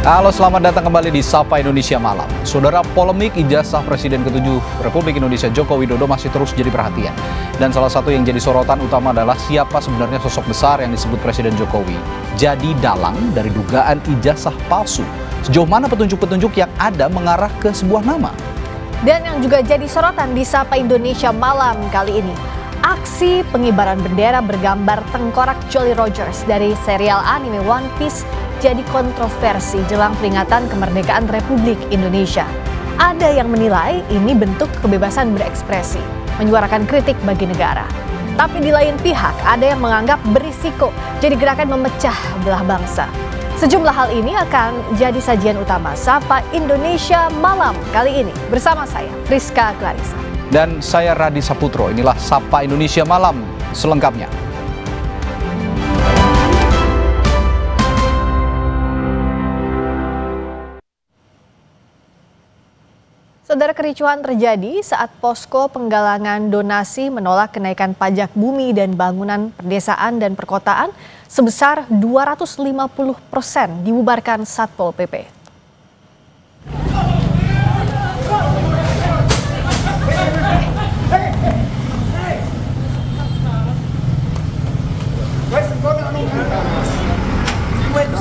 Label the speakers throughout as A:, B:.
A: Halo, selamat datang kembali di Sapa Indonesia Malam. Saudara, polemik ijazah Presiden ke-7 Republik Indonesia Joko Widodo masih terus jadi perhatian. Dan salah satu yang jadi sorotan utama adalah siapa sebenarnya sosok besar yang disebut Presiden Jokowi jadi dalang dari dugaan ijazah palsu. Sejauh mana petunjuk-petunjuk yang ada mengarah ke sebuah nama?
B: Dan yang juga jadi sorotan di Sapa Indonesia Malam kali ini, aksi pengibaran bendera bergambar tengkorak Jolly Rogers dari serial anime One Piece jadi kontroversi jelang peringatan kemerdekaan Republik Indonesia. Ada yang menilai ini bentuk kebebasan berekspresi, menyuarakan kritik bagi negara. Tapi di lain pihak ada yang menganggap berisiko jadi gerakan memecah belah bangsa. Sejumlah hal ini akan jadi sajian utama Sapa Indonesia Malam kali ini bersama saya, Friska Clarissa.
A: Dan saya Radi Saputro, inilah Sapa Indonesia Malam selengkapnya.
B: Saudara, kericuhan terjadi saat posko penggalangan donasi menolak kenaikan pajak bumi dan bangunan perdesaan dan perkotaan sebesar 250% dibubarkan Satpol PP.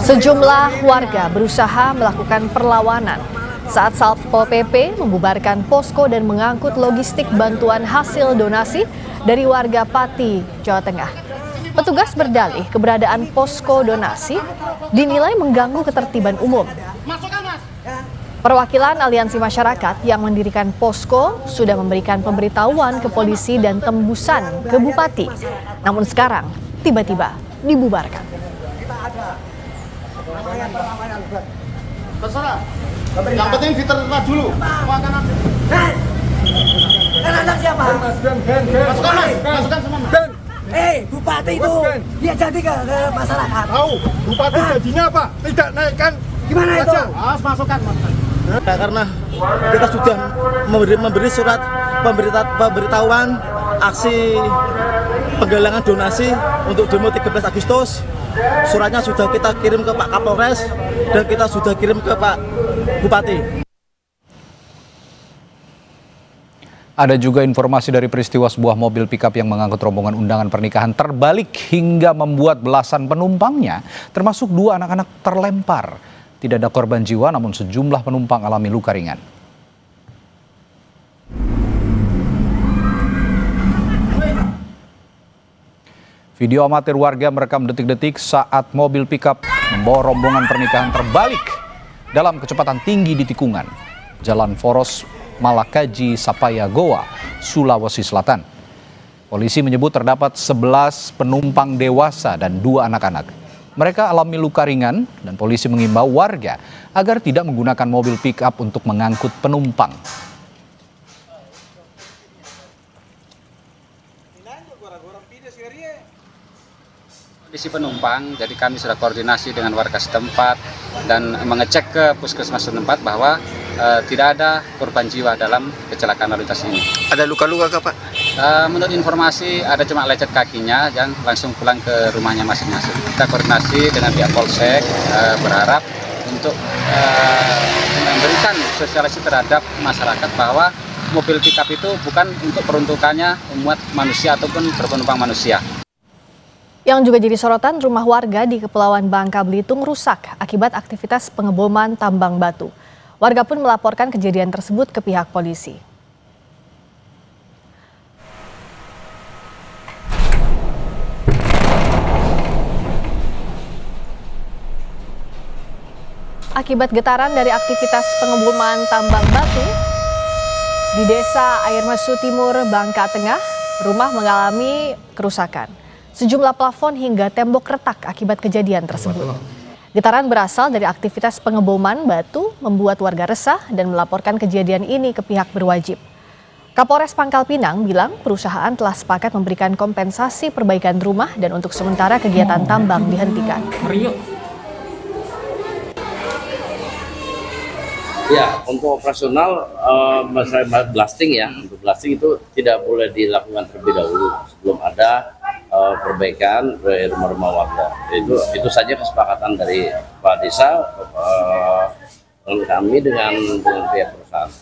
B: Sejumlah warga berusaha melakukan perlawanan saat Satpol PP membubarkan posko dan mengangkut logistik bantuan hasil donasi dari warga Pati, Jawa Tengah. Petugas berdalih keberadaan posko donasi dinilai mengganggu ketertiban umum. Perwakilan aliansi masyarakat yang mendirikan posko sudah memberikan pemberitahuan ke polisi dan tembusan ke Bupati. Namun sekarang tiba-tiba dibubarkan.
C: Yang penting diterima dulu.
D: Anak siapa?
C: Masukkan semua.
D: Bupati itu dia jadi ke masyarakat.
C: Tahu, Bupati jadinya apa? Tidak naikkan.
D: Gimana itu?
C: Masukkan.
E: Ya, karena kita sudah memberi surat pemberitahuan aksi penggalangan donasi untuk demo 13 Agustus. Suratnya sudah kita kirim ke Pak Kapolres dan kita sudah kirim ke Pak Bupati.
A: Ada juga informasi dari peristiwa sebuah mobil pickup yang mengangkut rombongan undangan pernikahan terbalik hingga membuat belasan penumpangnya, termasuk 2 anak-anak, terlempar. Tidak ada korban jiwa, namun sejumlah penumpang alami luka ringan. Video amatir warga merekam detik-detik saat mobil pickup membawa rombongan pernikahan terbalik dalam kecepatan tinggi di tikungan Jalan Foros Malakaji, Sapaya, Goa, Sulawesi Selatan. Polisi menyebut terdapat 11 penumpang dewasa dan 2 anak-anak. Mereka alami luka ringan dan polisi mengimbau warga agar tidak menggunakan mobil pickup untuk mengangkut penumpang.
F: Kondisi penumpang, jadi kami sudah koordinasi dengan warga setempat dan mengecek ke puskesmas setempat bahwa tidak ada korban jiwa dalam kecelakaan lalu lintas ini.
E: Ada luka-luka kah, Pak?
F: Menurut informasi ada cuma lecet kakinya yang langsung pulang ke rumahnya masing-masing. Kita koordinasi dengan pihak Polsek, berharap untuk memberikan sosialisasi terhadap masyarakat bahwa mobil pickup itu bukan untuk peruntukannya memuat manusia ataupun berpenumpang manusia.
B: Yang juga jadi sorotan, rumah warga di Kepulauan Bangka Belitung rusak akibat aktivitas pengeboman tambang batu. Warga pun melaporkan kejadian tersebut ke pihak polisi. Akibat getaran dari aktivitas pengeboman tambang batu di Desa Air Mesu Timur, Bangka Tengah, rumah mengalami kerusakan. Sejumlah plafon hingga tembok retak akibat kejadian tersebut. Getaran berasal dari aktivitas pengeboman batu membuat warga resah dan melaporkan kejadian ini ke pihak berwajib. Kapolres Pangkal Pinang bilang perusahaan telah sepakat memberikan kompensasi perbaikan rumah dan untuk sementara kegiatan tambang dihentikan.
G: Ya, untuk operasional masalah blasting ya, untuk blasting itu tidak boleh dilakukan terlebih dahulu sebelum ada perbaikan rumah-rumah warga. Itu saja kesepakatan dari Pak Desa kami dengan pihak perusahaan.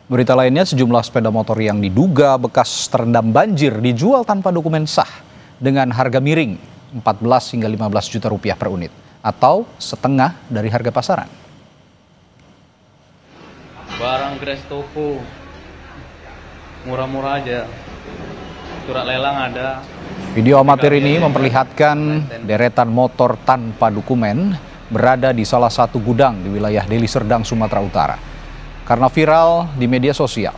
A: Berita lainnya, sejumlah sepeda motor yang diduga bekas terendam banjir dijual tanpa dokumen sah dengan harga miring 14 hingga 15 juta rupiah per unit atau setengah dari harga pasaran.
H: Barang Grace Toko murah-murah aja, surat lelang ada.
A: Video amatir ini memperlihatkan deretan motor tanpa dokumen berada di salah satu gudang di wilayah Deli Serdang, Sumatera Utara. Karena viral di media sosial,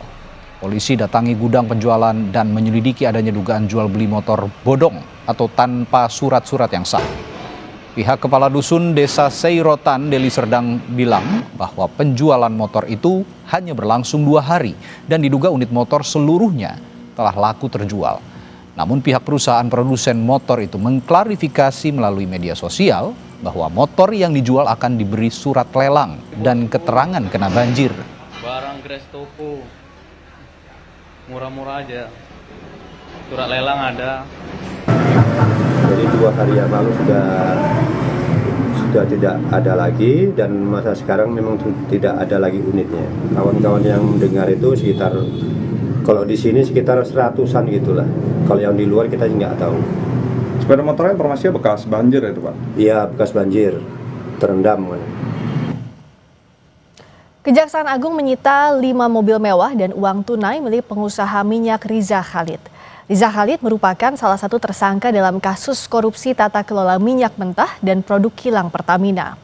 A: polisi datangi gudang penjualan dan menyelidiki adanya dugaan jual beli motor bodong atau tanpa surat-surat yang sah. Pihak Kepala Dusun Desa Seirotan, Deli Serdang bilang bahwa penjualan motor itu hanya berlangsung 2 hari dan diduga unit motor seluruhnya telah laku terjual. Namun pihak perusahaan produsen motor itu mengklarifikasi melalui media sosial bahwa motor yang dijual akan diberi surat lelang dan keterangan kena banjir.
H: Barang Grace Toko murah-murah aja, surat lelang ada.
I: Jadi 2 hari yang lalu sudah tidak ada lagi, dan masa sekarang memang tidak ada lagi unitnya. Kawan-kawan yang mendengar itu sekitar, kalau di sini sekitar 100-an gitulah. Kalau yang di luar kita nggak tahu.
J: Sepeda motornya informasinya bekas banjir itu, Pak?
I: Iya, bekas banjir, terendam.
B: Kejaksaan Agung menyita 5 mobil mewah dan uang tunai milik pengusaha minyak Riza Khalid. Riza Khalid merupakan salah satu tersangka dalam kasus korupsi tata kelola minyak mentah dan produk kilang Pertamina.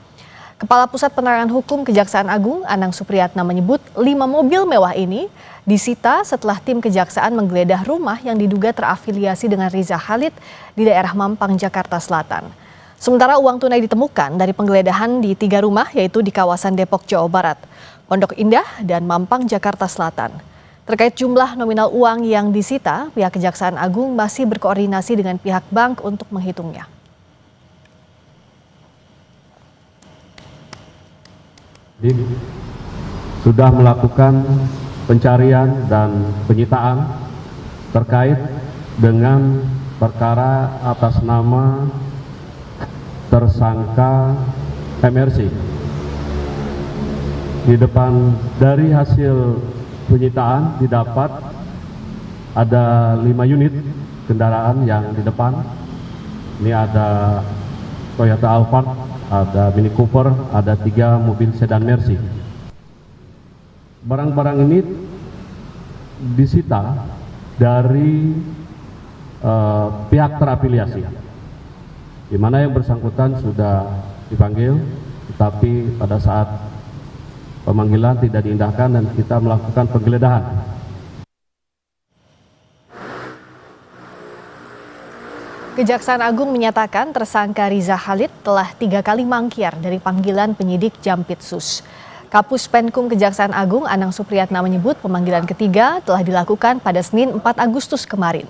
B: Kepala Pusat Penerangan Hukum Kejaksaan Agung, Anang Supriyatna, menyebut 5 mobil mewah ini disita setelah tim kejaksaan menggeledah rumah yang diduga terafiliasi dengan Riza Khalid di daerah Mampang, Jakarta Selatan. Sementara uang tunai ditemukan dari penggeledahan di 3 rumah, yaitu di kawasan Depok, Jawa Barat, Pondok Indah, dan Mampang, Jakarta Selatan. Terkait jumlah nominal uang yang disita, pihak Kejaksaan Agung masih berkoordinasi dengan pihak bank untuk menghitungnya.
K: Sudah melakukan pencarian dan penyitaan terkait dengan perkara atas nama tersangka MRC. Di depan dari hasil penyitaan didapat ada 5 unit kendaraan yang di depan. Ini ada Toyota Alphard, ada Mini Cooper, ada 3 mobil sedan Mercy. Barang-barang ini disita dari pihak terafiliasi, di mana yang bersangkutan sudah dipanggil, tetapi pada saat pemanggilan tidak diindahkan dan kita melakukan penggeledahan.
B: Kejaksaan Agung menyatakan tersangka Riza Khalid telah 3 kali mangkir dari panggilan penyidik Jampitsus. Kapus Penkum Kejaksaan Agung, Anang Supriyatna, menyebut pemanggilan ketiga telah dilakukan pada Senin 4 Agustus kemarin.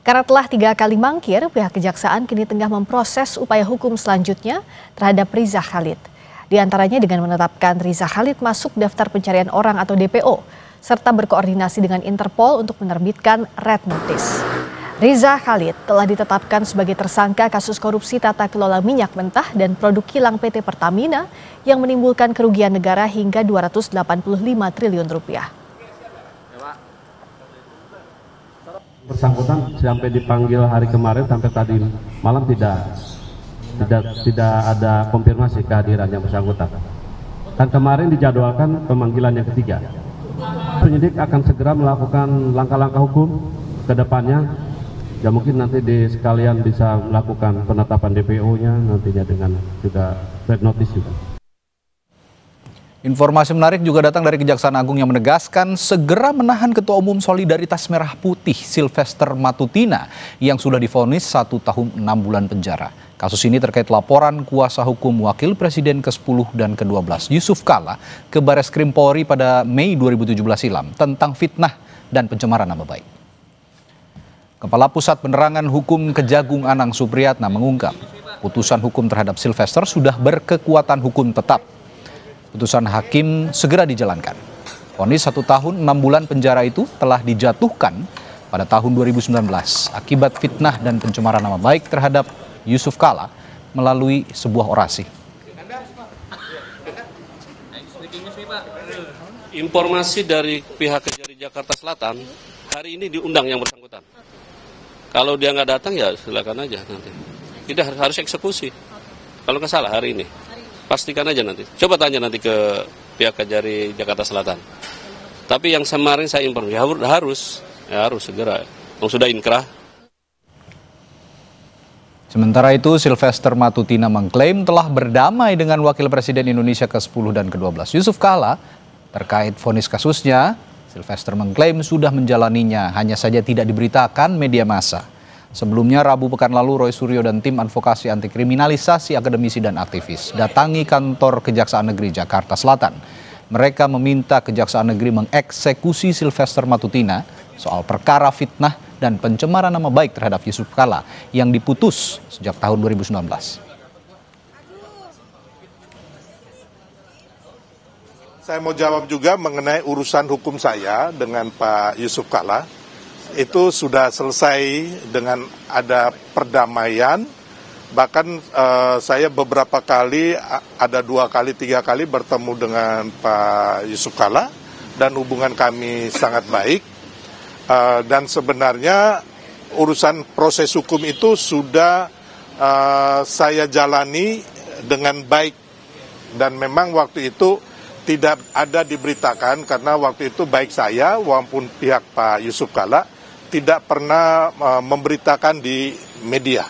B: Karena telah 3 kali mangkir, pihak kejaksaan kini tengah memproses upaya hukum selanjutnya terhadap Riza Khalid. Di antaranya dengan menetapkan Riza Khalid masuk daftar pencarian orang atau DPO, serta berkoordinasi dengan Interpol untuk menerbitkan Red Notice. Riza Khalid telah ditetapkan sebagai tersangka kasus korupsi tata kelola minyak mentah dan produk kilang PT Pertamina yang menimbulkan kerugian negara hingga 285 triliun rupiah.
K: Bersangkutan sampai dipanggil hari kemarin sampai tadi malam tidak ada konfirmasi kehadiran yang bersangkutan. Dan kemarin dijadwalkan pemanggilan yang ketiga. Penyidik akan segera melakukan langkah-langkah hukum ke depannya. Ya mungkin nanti sekalian bisa melakukan penetapan DPO-nya nantinya dengan juga red notice juga.
A: Informasi menarik juga datang dari Kejaksaan Agung yang menegaskan segera menahan Ketua Umum Solidaritas Merah Putih Sylvester Matutina yang sudah divonis 1 tahun 6 bulan penjara. Kasus ini terkait laporan kuasa hukum Wakil Presiden ke-10 dan ke-12 Yusuf Kalla ke Bareskrim Polri pada Mei 2017 silam tentang fitnah dan pencemaran nama baik. Kepala Pusat Penerangan Hukum Kejagung, Anang Supriyatna, mengungkap putusan hukum terhadap Sylvester sudah berkekuatan hukum tetap. Putusan hakim segera dijalankan. Vonis 1 tahun 6 bulan penjara itu telah dijatuhkan pada tahun 2019 akibat fitnah dan pencemaran nama baik terhadap Yusuf Kalla melalui sebuah orasi.
L: Informasi dari pihak Kejari Jakarta Selatan, hari ini diundang yang bersangkutan. Kalau dia nggak datang ya silakan aja nanti. Tidak harus eksekusi. Kalau nggak salah hari ini, pastikan aja nanti. Coba tanya nanti ke pihak Kejari Jakarta Selatan. Tapi yang kemarin saya informasi harus segera. Yang sudah inkrah.
A: Sementara itu, Sylvester Matutina mengklaim telah berdamai dengan Wakil Presiden Indonesia ke-10 dan ke-12 Yusuf Kalla terkait vonis kasusnya. Sylvester mengklaim sudah menjalaninya, hanya saja tidak diberitakan media massa. Sebelumnya, Rabu pekan lalu, Roy Suryo dan tim advokasi anti kriminalisasi akademisi dan aktivis datangi kantor Kejaksaan Negeri Jakarta Selatan. Mereka meminta Kejaksaan Negeri mengeksekusi Sylvester Matutina soal perkara fitnah dan pencemaran nama baik terhadap Yusuf Kalla yang diputus sejak tahun 2019.
M: Saya mau jawab juga mengenai urusan hukum saya dengan Pak Yusuf Kalla. Itu sudah selesai dengan ada perdamaian. Bahkan saya beberapa kali, ada 2 kali, 3 kali bertemu dengan Pak Yusuf Kalla dan hubungan kami sangat baik. Dan sebenarnya urusan proses hukum itu sudah saya jalani dengan baik. Dan memang waktu itu tidak ada diberitakan karena waktu itu baik saya maupun pihak Pak Yusuf Kalla tidak pernah memberitakan di media.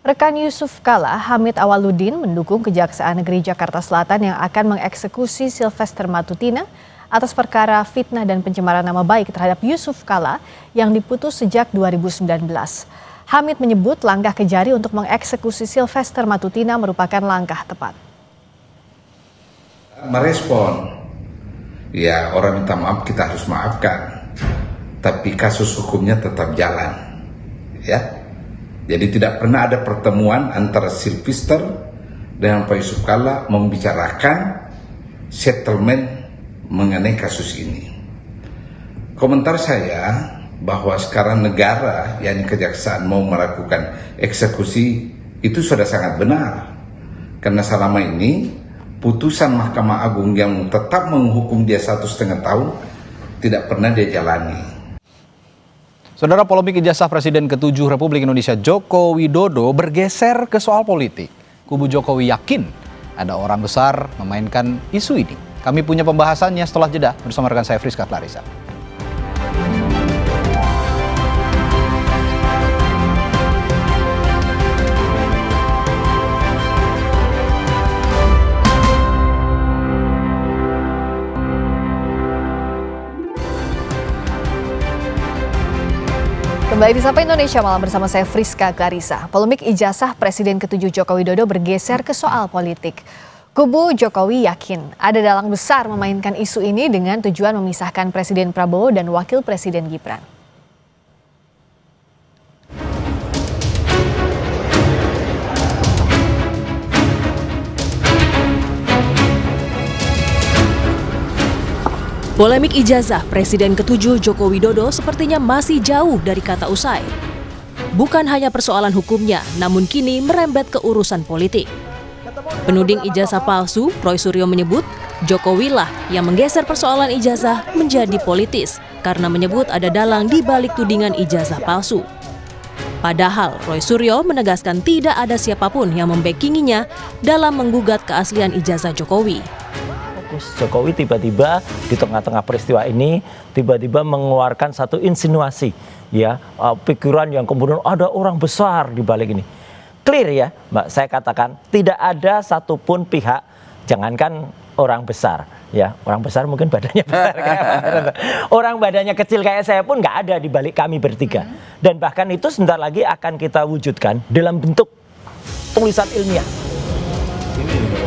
B: Rekan Yusuf Kalla, Hamid Awaludin, mendukung Kejaksaan Negeri Jakarta Selatan yang akan mengeksekusi Sylvester Matutina atas perkara fitnah dan pencemaran nama baik terhadap Yusuf Kalla yang diputus sejak 2019. Hamid menyebut langkah Kejari untuk mengeksekusi Sylvester Matutina merupakan langkah tepat.
N: Merespon, ya orang minta maaf kita harus maafkan, tapi kasus hukumnya tetap jalan, ya. Jadi tidak pernah ada pertemuan antara Sylvester dengan Pak Yusuf Kalla membicarakan settlement mengenai kasus ini. Komentar saya bahwa sekarang negara, yakni kejaksaan, mau melakukan eksekusi itu sudah sangat benar. Karena selama ini putusan Mahkamah Agung yang tetap menghukum dia 1,5 tahun tidak pernah dia jalani.
A: Saudara, polemik ijazah Presiden ke-7 Republik Indonesia Joko Widodo bergeser ke soal politik. Kubu Jokowi yakin ada orang besar memainkan isu ini. Kami punya pembahasannya setelah jeda bersama rekan saya Friska Clarissa.
B: Kembali di Sapa Indonesia Malam bersama saya Friska Clarissa. Polemik ijazah Presiden ke-7 Joko Widodo bergeser ke soal politik. Kubu Jokowi yakin ada dalang besar memainkan isu ini dengan tujuan memisahkan Presiden Prabowo dan Wakil Presiden Gibran.
O: Polemik ijazah Presiden ke-7 Joko Widodo sepertinya masih jauh dari kata usai. Bukan hanya persoalan hukumnya, namun kini merembet ke urusan politik. Penuding ijazah palsu, Roy Suryo menyebut Jokowi lah yang menggeser persoalan ijazah menjadi politis karena menyebut ada dalang di balik tudingan ijazah palsu. Padahal Roy Suryo menegaskan tidak ada siapapun yang membackinginya dalam menggugat keaslian ijazah Jokowi.
P: Jokowi tiba-tiba di tengah-tengah peristiwa ini tiba-tiba mengeluarkan satu insinuasi, ya, pikiran yang kemudian ada orang besar di balik ini. Clear ya, Mbak, saya katakan tidak ada satupun pihak, jangankan orang besar, ya, orang besar mungkin badannya besar kayak orang badannya kecil kayak saya pun nggak ada di balik kami bertiga. Dan bahkan itu sebentar lagi akan kita wujudkan dalam bentuk tulisan ilmiah.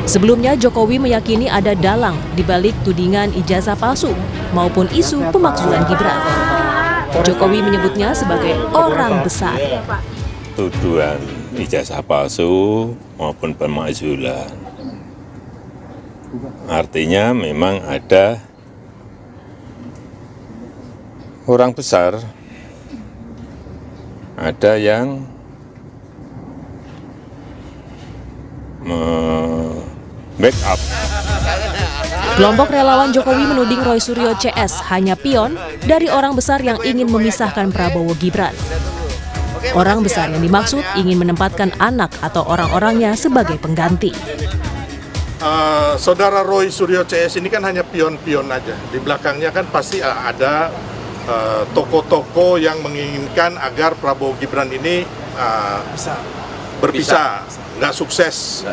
O: Sebelumnya Jokowi meyakini ada dalang di balik tudingan ijazah palsu maupun isu pemakzulan Gibran. Jokowi menyebutnya sebagai orang besar.
Q: Tuduhan ijazah palsu maupun pemakzulan Artinya memang ada orang besar, ada yang backup.
O: Kelompok relawan Jokowi menuding Roy Suryo CS hanya pion dari orang besar yang ingin memisahkan Prabowo Gibran. Orang besar yang dimaksud ingin menempatkan anak atau orang-orangnya sebagai pengganti.
M: Saudara Roy Suryo CS ini kan hanya pion-pion aja. Di belakangnya kan pasti ada tokoh-tokoh yang menginginkan agar Prabowo Gibran ini berpisah, nggak sukses.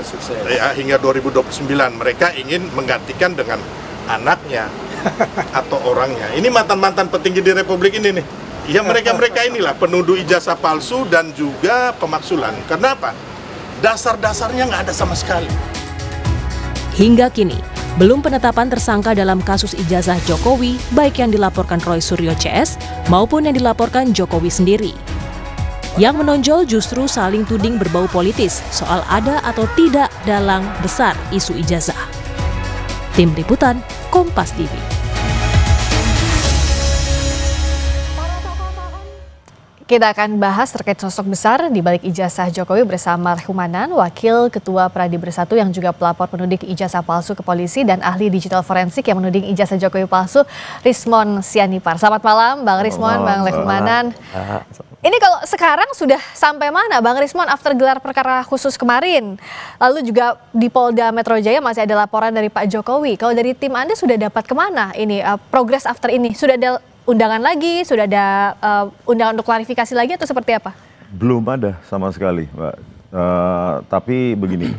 M: Ya, hingga 2029 mereka ingin menggantikan dengan anaknya atau orangnya. Ini mantan-mantan petinggi di Republik ini nih. Ya mereka inilah penuduh ijazah palsu dan juga pemaksulan. Kenapa? Dasar-dasarnya nggak ada sama sekali.
O: Hingga kini, belum penetapan tersangka dalam kasus ijazah Jokowi, baik yang dilaporkan Roy Suryo CS maupun yang dilaporkan Jokowi sendiri. Yang menonjol justru saling tuding berbau politis soal ada atau tidak dalang besar isu ijazah. Tim Liputan, Kompas TV.
B: Kita akan bahas terkait sosok besar di balik ijazah Jokowi bersama Rehmanan, Wakil Ketua Pradi Bersatu yang juga pelapor penudik ijazah palsu ke polisi dan ahli digital forensik yang menuding ijazah Jokowi palsu, Rismon Sianipar. Selamat malam Bang Rismon, Bang Rehmanan. Ini kalau sekarang sudah sampai mana Bang Rismon after gelar perkara khusus kemarin? Lalu juga di Polda Metro Jaya masih ada laporan dari Pak Jokowi. Kalau dari tim Anda sudah dapat kemana ini progres after ini? Sudah ada undangan lagi, sudah ada undangan untuk klarifikasi lagi atau seperti apa?
R: Belum ada sama sekali, Mbak. Tapi begini,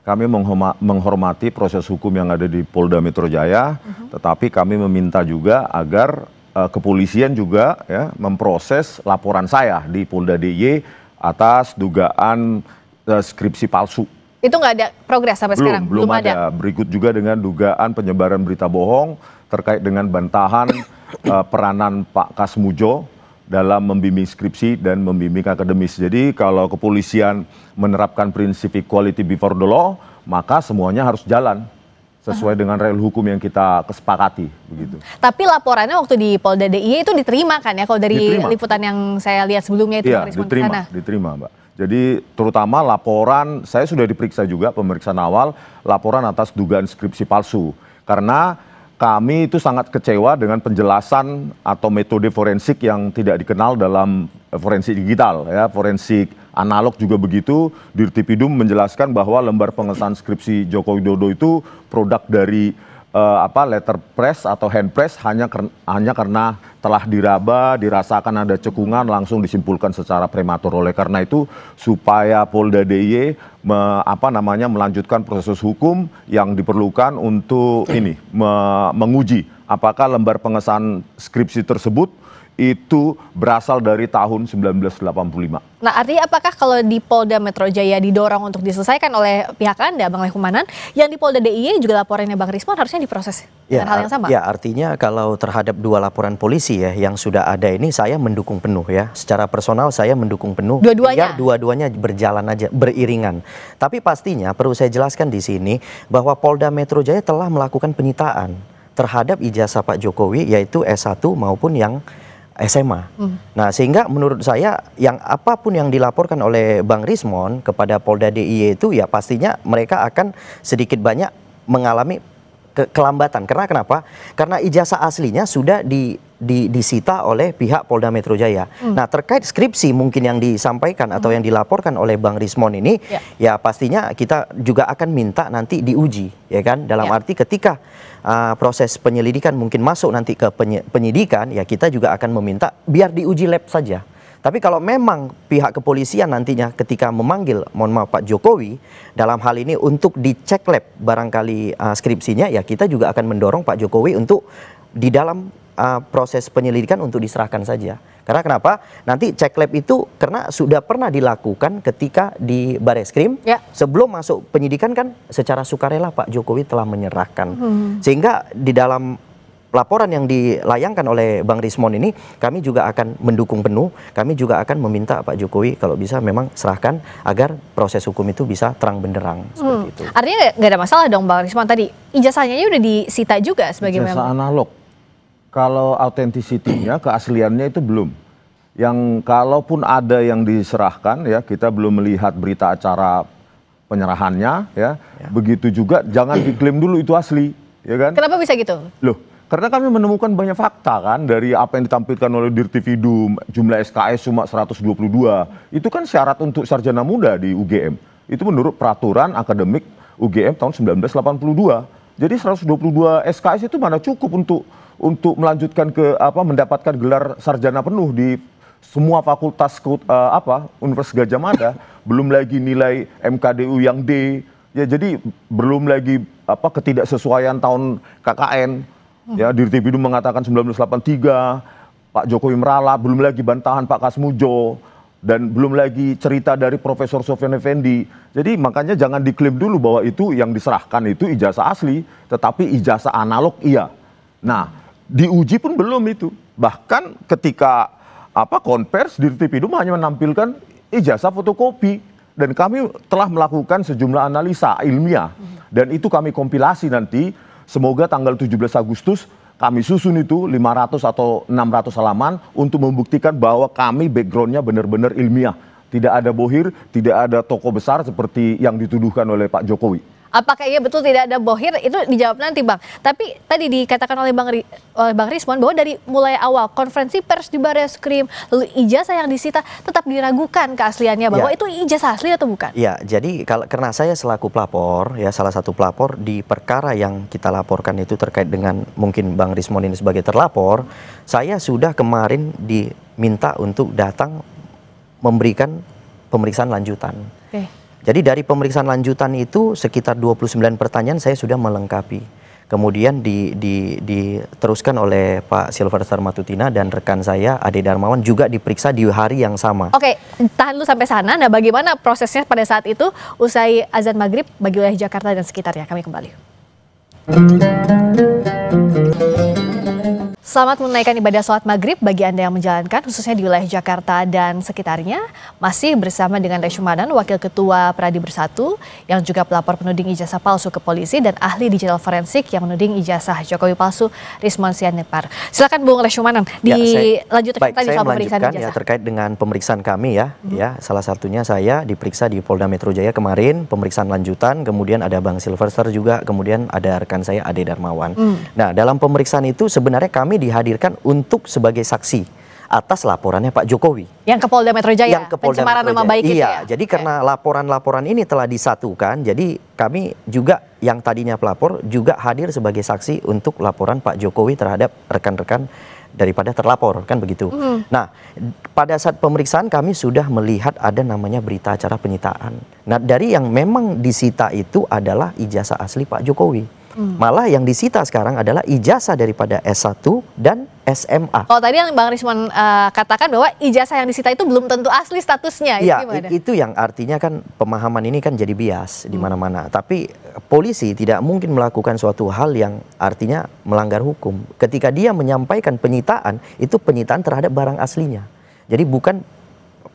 R: kami menghormati proses hukum yang ada di Polda Metro Jaya, tetapi kami meminta juga agar kepolisian juga ya memproses laporan saya di Polda DIY atas dugaan skripsi palsu.
B: Itu nggak ada progres sampai sekarang?
R: Belum ada. Berikut juga dengan dugaan penyebaran berita bohong terkait dengan bantahan peranan Pak Kasmujo dalam membimbing skripsi dan membimbing akademis. Jadi kalau kepolisian menerapkan prinsip equality before the law, maka semuanya harus jalan sesuai dengan rel hukum yang kita kesepakati begitu. Tapi
B: laporannya waktu di Polda DIY itu diterima kan ya? Kalau dari liputan yang saya lihat sebelumnya itu
R: iya, diterima Mbak. Jadi terutama laporan, saya sudah diperiksa juga pemeriksaan awal, laporan atas dugaan skripsi palsu. Karena kami itu sangat kecewa dengan penjelasan atau metode forensik yang tidak dikenal dalam forensik digital, ya, forensik analog juga begitu. Dirtipidum menjelaskan bahwa lembar pengesahan skripsi Joko Widodo itu produk dari letterpress atau handpress hanya karena telah diraba, dirasakan ada cekungan, langsung disimpulkan secara prematur. Oleh karena itu, supaya Polda DIY melanjutkan proses hukum yang diperlukan untuk menguji apakah lembar pengesahan skripsi tersebut itu berasal dari tahun 1985.
B: Nah, artinya apakah kalau di Polda Metro Jaya didorong untuk diselesaikan oleh pihak Anda, Bang Rehmanan, yang di Polda DIY juga laporannya Bang Rismon harusnya diproses dengan hal yang sama?
S: Ya, artinya kalau terhadap dua laporan polisi ya yang sudah ada ini saya mendukung penuh ya. Secara personal saya mendukung penuh. Biar dua-duanya berjalan aja, beriringan. Tapi pastinya perlu saya jelaskan di sini bahwa Polda Metro Jaya telah melakukan penyitaan terhadap ijazah Pak Jokowi yaitu S1 maupun yang SMA. Nah, sehingga menurut saya yang apapun yang dilaporkan oleh Bang Rismon kepada Polda DIY itu ya pastinya mereka akan sedikit banyak mengalami kelambatan. Karena kenapa? Karena ijazah aslinya sudah disita oleh pihak Polda Metro Jaya. Nah, terkait skripsi mungkin yang disampaikan atau yang dilaporkan oleh Bang Rismon ini ya pastinya kita juga akan minta nanti diuji ya kan, dalam arti ketika proses penyelidikan mungkin masuk nanti ke penyidikan ya kita juga akan meminta biar diuji lab saja. Tapi kalau memang pihak kepolisian nantinya ketika memanggil, mohon maaf Pak Jokowi, dalam hal ini untuk dicek lab barangkali skripsinya, ya kita juga akan mendorong Pak Jokowi untuk di dalam proses penyelidikan untuk diserahkan saja. Karena kenapa? Nanti cek lab itu karena sudah pernah dilakukan ketika di Bareskrim, sebelum masuk penyidikan kan secara sukarela Pak Jokowi telah menyerahkan. Sehingga di dalam laporan yang dilayangkan oleh Bang Rismon ini kami juga akan mendukung penuh. Kami juga akan meminta Pak Jokowi kalau bisa memang serahkan agar proses hukum itu bisa terang benderang seperti itu.
B: Artinya nggak ada masalah dong Bang Rismon, tadi ijazahnya udah disita juga sebagai
R: ijazah analog. Kalau autentisitinya, keasliannya itu belum. Yang kalaupun ada yang diserahkan ya, kita belum melihat berita acara penyerahannya ya. Begitu juga jangan diklaim dulu itu asli, ya kan?
B: Kenapa bisa gitu?
R: Loh, karena kami menemukan banyak fakta kan dari apa yang ditampilkan oleh Dirtividum, jumlah SKS cuma 122. Itu kan syarat untuk sarjana muda di UGM. Itu menurut peraturan akademik UGM tahun 1982. Jadi 122 SKS itu mana cukup untuk melanjutkan ke mendapatkan gelar sarjana penuh di semua fakultas Universitas Gadjah Mada, belum lagi nilai MKDU yang D. Ya, jadi belum lagi ketidaksesuaian tahun KKN. Ya, Dirtividum mengatakan 1983, Pak Jokowi meralat, belum lagi bantahan Pak Kasmujo, dan belum lagi cerita dari Profesor Sofyan Effendi. Jadi makanya jangan diklaim dulu bahwa itu yang diserahkan itu ijazah asli, tetapi ijazah analog iya. Nah, diuji pun belum itu. Bahkan ketika konvers, Dirtividum hanya menampilkan ijazah fotokopi. Dan kami telah melakukan sejumlah analisa ilmiah. Dan itu kami kompilasi nanti. Semoga tanggal 17 Agustus kami susun itu 500 atau 600 halaman untuk membuktikan bahwa kami backgroundnya benar-benar ilmiah. Tidak ada bohir, tidak ada tokoh besar seperti yang dituduhkan oleh Pak Jokowi.
B: Apakah iya betul tidak ada bohir, itu dijawab nanti Bang. Tapi tadi dikatakan oleh Bang Rismon bahwa dari mulai awal konferensi pers di Barreskrim, lalu ijazah yang disita tetap diragukan keasliannya bahwa itu ijazah asli atau bukan? Ya,
S: jadi karena saya selaku pelapor, ya salah satu pelapor di perkara yang kita laporkan itu terkait dengan mungkin Bang Rismon ini sebagai terlapor, saya sudah kemarin diminta untuk datang memberikan pemeriksaan lanjutan. Jadi dari pemeriksaan lanjutan itu sekitar 29 pertanyaan saya sudah melengkapi. Kemudian diteruskan oleh Pak Silverster Matutina dan rekan saya Ade Darmawan juga diperiksa di hari yang sama.
B: Oke, tahan dulu sampai sana. Nah, bagaimana prosesnya pada saat itu usai azan maghrib bagi wilayah Jakarta dan sekitarnya? Kami kembali. Selamat menunaikan ibadah sholat maghrib bagi Anda yang menjalankan, khususnya di wilayah Jakarta dan sekitarnya. Masih bersama dengan Reshumanan, Wakil Ketua Pradi Bersatu, yang juga pelapor penuding ijazah palsu ke polisi, dan ahli digital forensik yang menuding ijazah Jokowi palsu, Rismon Sianipar. Silakan Bung Reshumanan, dilanjutkan tadi soal pemeriksaan ijazah. Ya, terkait dengan pemeriksaan kami ya, salah satunya saya diperiksa di Polda Metro Jaya kemarin, pemeriksaan lanjutan, kemudian ada Bang Silverster juga, kemudian ada rekan saya Ade Darmawan. Nah, dalam pemeriksaan itu sebenarnya kami dihadirkan untuk sebagai saksi atas laporannya Pak Jokowi. Yang ke Polda Metro Jaya, pencemaran nama baik itu ya? Jadi karena laporan-laporan ini telah disatukan, jadi kami juga yang tadinya pelapor juga hadir sebagai saksi untuk laporan Pak Jokowi terhadap rekan-rekan daripada terlapor, kan begitu. Nah, pada saat pemeriksaan kami sudah melihat ada namanya berita acara penyitaan. Nah, dari yang memang disita itu adalah ijazah asli Pak Jokowi. Malah yang disita sekarang adalah ijazah daripada S1 dan SMA. Kalau tadi yang Bang Rismon katakan bahwa ijazah yang disita itu belum tentu asli statusnya. Iya, itu yang artinya kan pemahaman ini kan jadi bias di mana-mana. Tapi polisi tidak mungkin melakukan suatu hal yang artinya melanggar hukum. Ketika dia menyampaikan penyitaan, itu penyitaan terhadap barang aslinya. Jadi bukan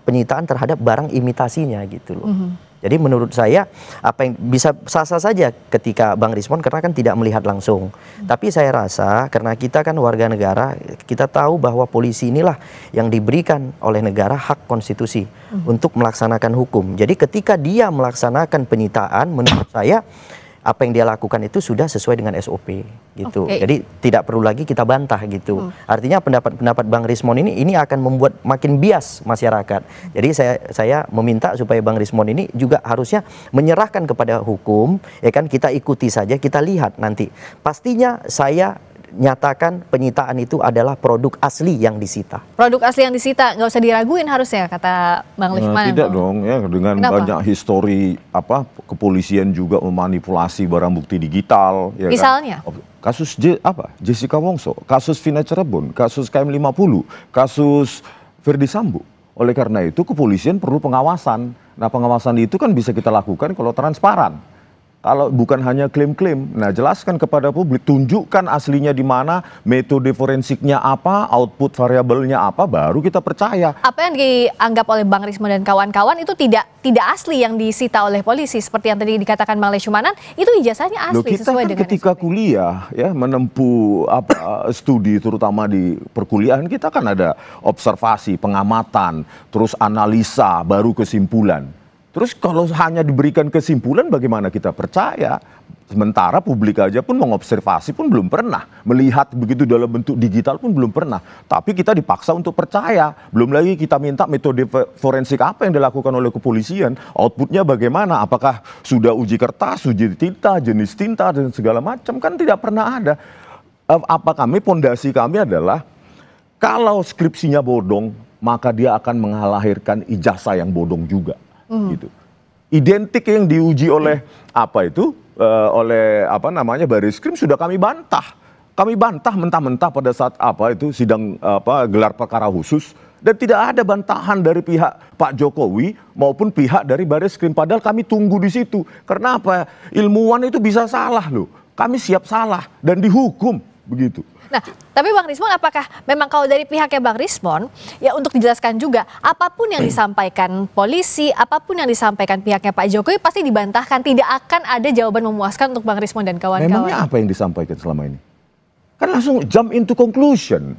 B: penyitaan terhadap barang imitasinya gitu loh. Jadi menurut saya apa yang bisa sah-sah saja ketika Bang Rismon karena kan tidak melihat langsung. Tapi saya rasa karena kita kan warga negara, kita tahu bahwa polisi inilah yang diberikan oleh negara hak konstitusi untuk melaksanakan hukum. Jadi ketika dia melaksanakan penyitaan, menurut saya apa yang dia lakukan itu sudah sesuai dengan SOP gitu. Jadi tidak perlu lagi kita bantah gitu. Artinya pendapat Bang Rismon ini akan membuat makin bias masyarakat. Jadi saya meminta supaya Bang Rismon ini juga harusnya menyerahkan kepada hukum, ya kan, kita ikuti saja, kita lihat nanti. Pastinya saya nyatakan penyitaan itu adalah produk asli yang disita. Produk asli yang disita, nggak usah diraguin harusnya, kata Bang Rismon. Tidak dong, ya, dengan banyak histori kepolisian juga memanipulasi barang bukti digital. Ya misalnya? Kan? Kasus Jessica Wongso, kasus Vina Cirebon, kasus KM50, kasus Verdi Sambo. Oleh karena itu kepolisian perlu pengawasan. Nah, pengawasan itu kan bisa kita lakukan kalau transparan.
R: Kalau bukan hanya klaim-klaim, nah jelaskan kepada publik, tunjukkan aslinya di mana, metode forensiknya apa, output variabelnya apa, baru kita percaya.
B: Apa yang dianggap oleh Bang Rismon dan kawan-kawan itu tidak asli yang disita oleh polisi, seperti yang tadi dikatakan Bang Leshumanan, itu ijazahnya asli
R: kita
B: sesuai
R: kan
B: dengan
R: ketika
B: SOP.
R: kuliah ya menempuh studi terutama di perkuliahan, kita kan ada observasi, pengamatan, terus analisa, baru kesimpulan. Terus kalau hanya diberikan kesimpulan, bagaimana kita percaya? Sementara publik aja pun mengobservasi pun belum pernah. Melihat begitu dalam bentuk digital pun belum pernah. Tapi kita dipaksa untuk percaya. Belum lagi kita minta metode forensik apa yang dilakukan oleh kepolisian. Outputnya bagaimana? Apakah sudah uji kertas, uji tinta, jenis tinta, dan segala macam. Kan tidak pernah ada. Pondasi kami adalah, kalau skripsinya bodong, maka dia akan mengalahirkan ijazah yang bodong juga. Gitu. Identik yang diuji oleh Bariskrim sudah kami bantah. Kami bantah mentah-mentah pada saat sidang gelar perkara khusus, dan tidak ada bantahan dari pihak Pak Jokowi maupun pihak dari Bariskrim. Padahal kami tunggu di situ. Karena apa? Ilmuwan itu bisa salah loh. Kami siap salah dan dihukum begitu.
B: Nah, tapi Bang Rismon, apakah memang kalau dari pihaknya Bang Rismon, ya untuk dijelaskan juga, apapun yang disampaikan polisi, apapun yang disampaikan pihaknya Pak Jokowi pasti dibantahkan, tidak akan ada jawaban memuaskan untuk Bang Rismon dan kawan-kawan.
R: Memangnya apa yang disampaikan selama ini? Kan langsung jump into conclusion.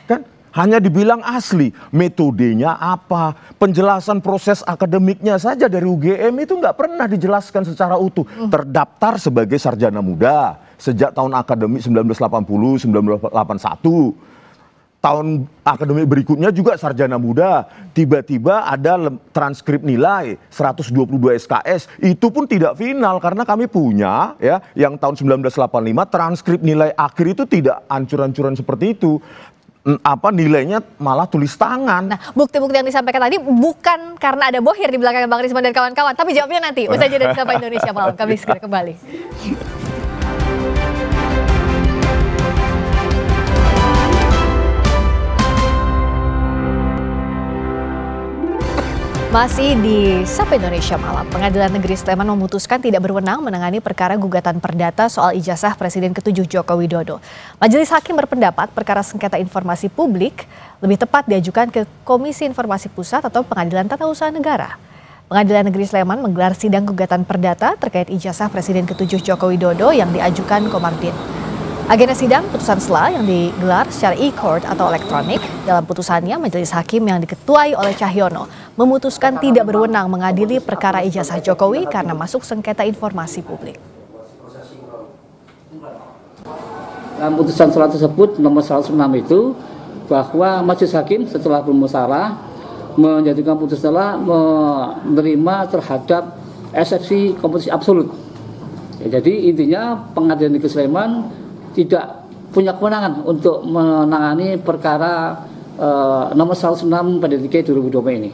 R: Kan hanya dibilang asli, metodenya apa, penjelasan proses akademiknya saja dari UGM itu nggak pernah dijelaskan secara utuh. Terdaftar sebagai sarjana muda sejak tahun akademik 1980-1981. Tahun akademik berikutnya juga sarjana muda. Tiba-tiba ada transkrip nilai 122 SKS. Itu pun tidak final karena kami punya ya yang tahun 1985 transkrip nilai akhir itu tidak ancur-ancuran seperti itu. Nilainya malah tulis tangan.
B: Nah, bukti-bukti yang disampaikan tadi bukan karena ada bohir di belakang Bang Rismon dan kawan-kawan, tapi jawabnya nanti usai jeda di Sapa Indonesia Malam. Kami segera kembali. Masih di Sapa Indonesia Malam, Pengadilan Negeri Sleman memutuskan tidak berwenang menangani perkara gugatan perdata soal ijazah Presiden ke-7 Joko Widodo. Majelis Hakim berpendapat perkara sengketa informasi publik lebih tepat diajukan ke Komisi Informasi Pusat atau Pengadilan Tata Usaha Negara. Pengadilan Negeri Sleman menggelar sidang gugatan perdata terkait ijazah Presiden ke-7 Joko Widodo yang diajukan Komardin. Agenda sidang putusan sela yang digelar secara e-court atau elektronik. Dalam putusannya, Majelis Hakim yang diketuai oleh Cahyono memutuskan tidak berwenang mengadili perkara ijazah Jokowi karena masuk sengketa informasi publik.
T: Dalam putusan sela tersebut nomor 106 itu bahwa Majelis Hakim setelah bermusyawarah menjatuhkan putusan sela menerima terhadap eksepsi kompetisi absolut. Ya, jadi intinya Pengadilan Negeri Sleman tidak punya kewenangan untuk menangani perkara nomor 106 pada 2020 ini.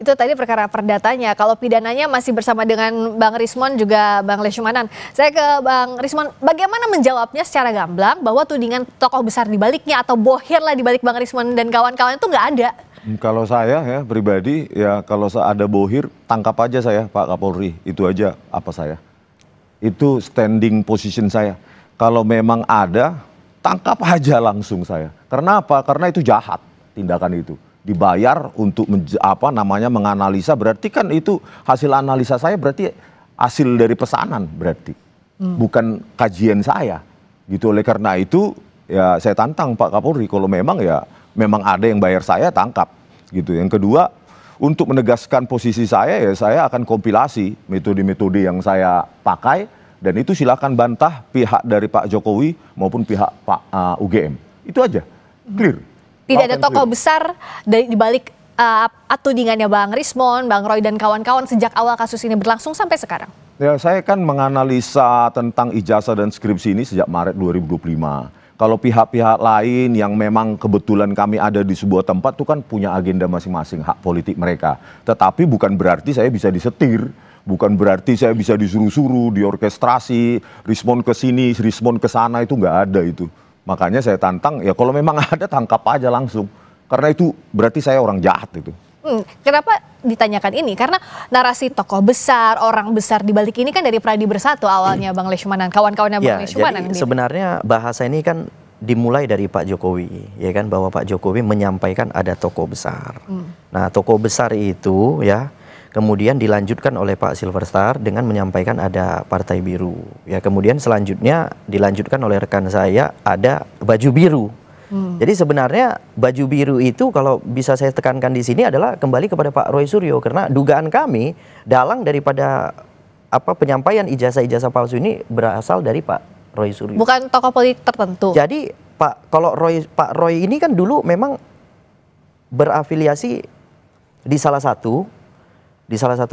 B: Itu tadi perkara perdatanya. Kalau pidananya masih bersama dengan Bang Rismon juga Bang Leshumanan. Saya ke Bang Rismon, bagaimana menjawabnya secara gamblang bahwa tudingan tokoh besar di baliknya atau bohir lah di balik Bang Rismon dan kawan-kawan itu nggak ada?
R: Kalau saya ya pribadi ya kalau ada bohir tangkap aja saya Pak Kapolri, itu aja apa saya. Itu standing position saya. Kalau memang ada, tangkap aja langsung saya. Karena apa? Karena itu jahat tindakan itu. Dibayar untuk menganalisa, berarti kan itu hasil analisa saya berarti hasil dari pesanan berarti. Bukan kajian saya. Gitu. Oleh karena itu ya saya tantang Pak Kapolri kalau memang ada yang bayar saya tangkap. Gitu. Yang kedua, untuk menegaskan posisi saya ya saya akan kompilasi metode-metode yang saya pakai. Dan itu silakan bantah pihak dari Pak Jokowi maupun pihak Pak UGM. Itu aja, clear.
B: Tidak ada tokoh besar di balik tudingannya Bang Rismon, Bang Roy dan kawan-kawan sejak awal kasus ini berlangsung sampai sekarang.
R: Ya, saya kan menganalisa tentang ijazah dan skripsi ini sejak Maret 2025. Kalau pihak-pihak lain yang memang kebetulan kami ada di sebuah tempat itu kan punya agenda masing-masing, hak politik mereka. Tetapi bukan berarti saya bisa disetir. Bukan berarti saya bisa disuruh-suruh, diorkestrasi, respon ke sini, respon ke sana, itu nggak ada itu. Makanya saya tantang, ya kalau memang ada tangkap aja langsung. Karena itu berarti saya orang jahat itu.
B: Kenapa ditanyakan ini karena narasi tokoh besar, orang besar di balik ini kan dari Pradi Bersatu awalnya Bang Leshmanan, kawan-kawannya Bang Leshmanan.
S: Jadi sebenarnya bahasa ini kan dimulai dari Pak Jokowi, ya kan, bahwa Pak Jokowi menyampaikan ada tokoh besar. Nah, tokoh besar itu ya kemudian dilanjutkan oleh Pak Silverstar dengan menyampaikan ada Partai Biru. Ya, kemudian selanjutnya dilanjutkan oleh rekan saya ada baju biru. Jadi sebenarnya baju biru itu kalau bisa saya tekankan di sini adalah kembali kepada Pak Roy Suryo, karena dugaan kami dalang daripada penyampaian ijazah-ijazah palsu ini berasal dari Pak Roy Suryo.
B: Bukan tokoh politik tertentu.
S: Jadi Pak Roy ini kan dulu memang berafiliasi di salah satu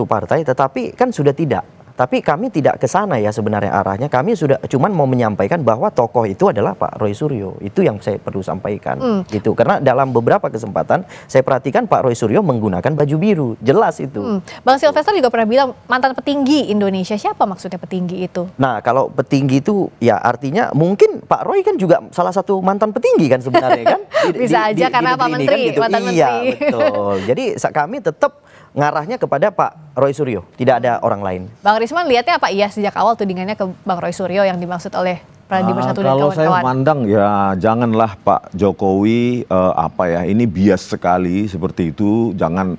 S: partai, tetapi kan sudah tidak. Tapi kami tidak ke sana ya sebenarnya arahnya. Kami sudah cuman mau menyampaikan bahwa tokoh itu adalah Pak Roy Suryo. Itu yang saya perlu sampaikan. Gitu. Karena dalam beberapa kesempatan saya perhatikan Pak Roy Suryo menggunakan baju biru. Jelas itu.
B: Bang Silvestar juga pernah bilang mantan petinggi Indonesia. Siapa maksudnya petinggi itu?
S: Nah, kalau petinggi itu ya artinya mungkin Pak Roy kan juga salah satu mantan petinggi kan sebenarnya kan.
B: Bisa aja karena Pak Menteri,
S: kan, gitu.
B: mantan
S: Iya,
B: menteri.
S: betul. Jadi kami tetap ngarahnya kepada Pak Roy Suryo, tidak ada orang lain.
B: Bang Risman lihatnya apa iya sejak awal tudingannya ke Bang Roy Suryo yang dimaksud oleh Pradi Bersatu dan
R: kalau
B: kawan-kawan?
R: saya mandang ya janganlah Pak Jokowi ini bias sekali seperti itu, jangan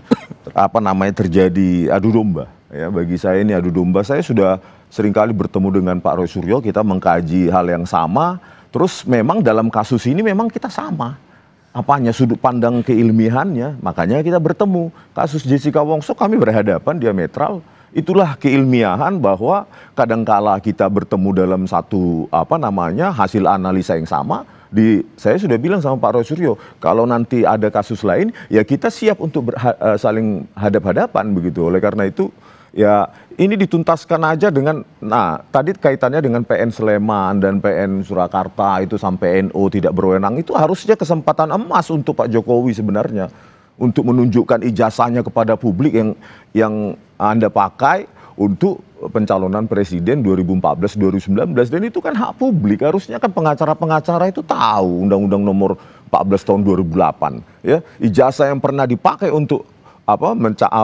R: terjadi adu domba. Ya, bagi saya ini adu domba. Saya sudah seringkali bertemu dengan Pak Roy Suryo, kita mengkaji hal yang sama, terus memang dalam kasus ini memang kita sama. Sudut pandang keilmiahannya, makanya kita bertemu. Kasus Jessica Wongso kami berhadapan diametral. Itulah keilmiahan bahwa kadangkala kita bertemu dalam satu hasil analisa yang sama. Saya sudah bilang sama Pak Roy Suryo, kalau nanti ada kasus lain ya kita siap untuk saling hadap-hadapan begitu. Oleh karena itu ya ini dituntaskan aja dengan, tadi kaitannya dengan PN Sleman dan PN Surakarta itu sampai NO tidak berwenang, itu harusnya kesempatan emas untuk Pak Jokowi sebenarnya. Untuk menunjukkan ijazahnya kepada publik yang Anda pakai untuk pencalonan presiden 2014-2019. Dan itu kan hak publik, harusnya kan pengacara-pengacara itu tahu Undang-Undang nomor 14 tahun 2008. Ya, ijazah yang pernah dipakai untuk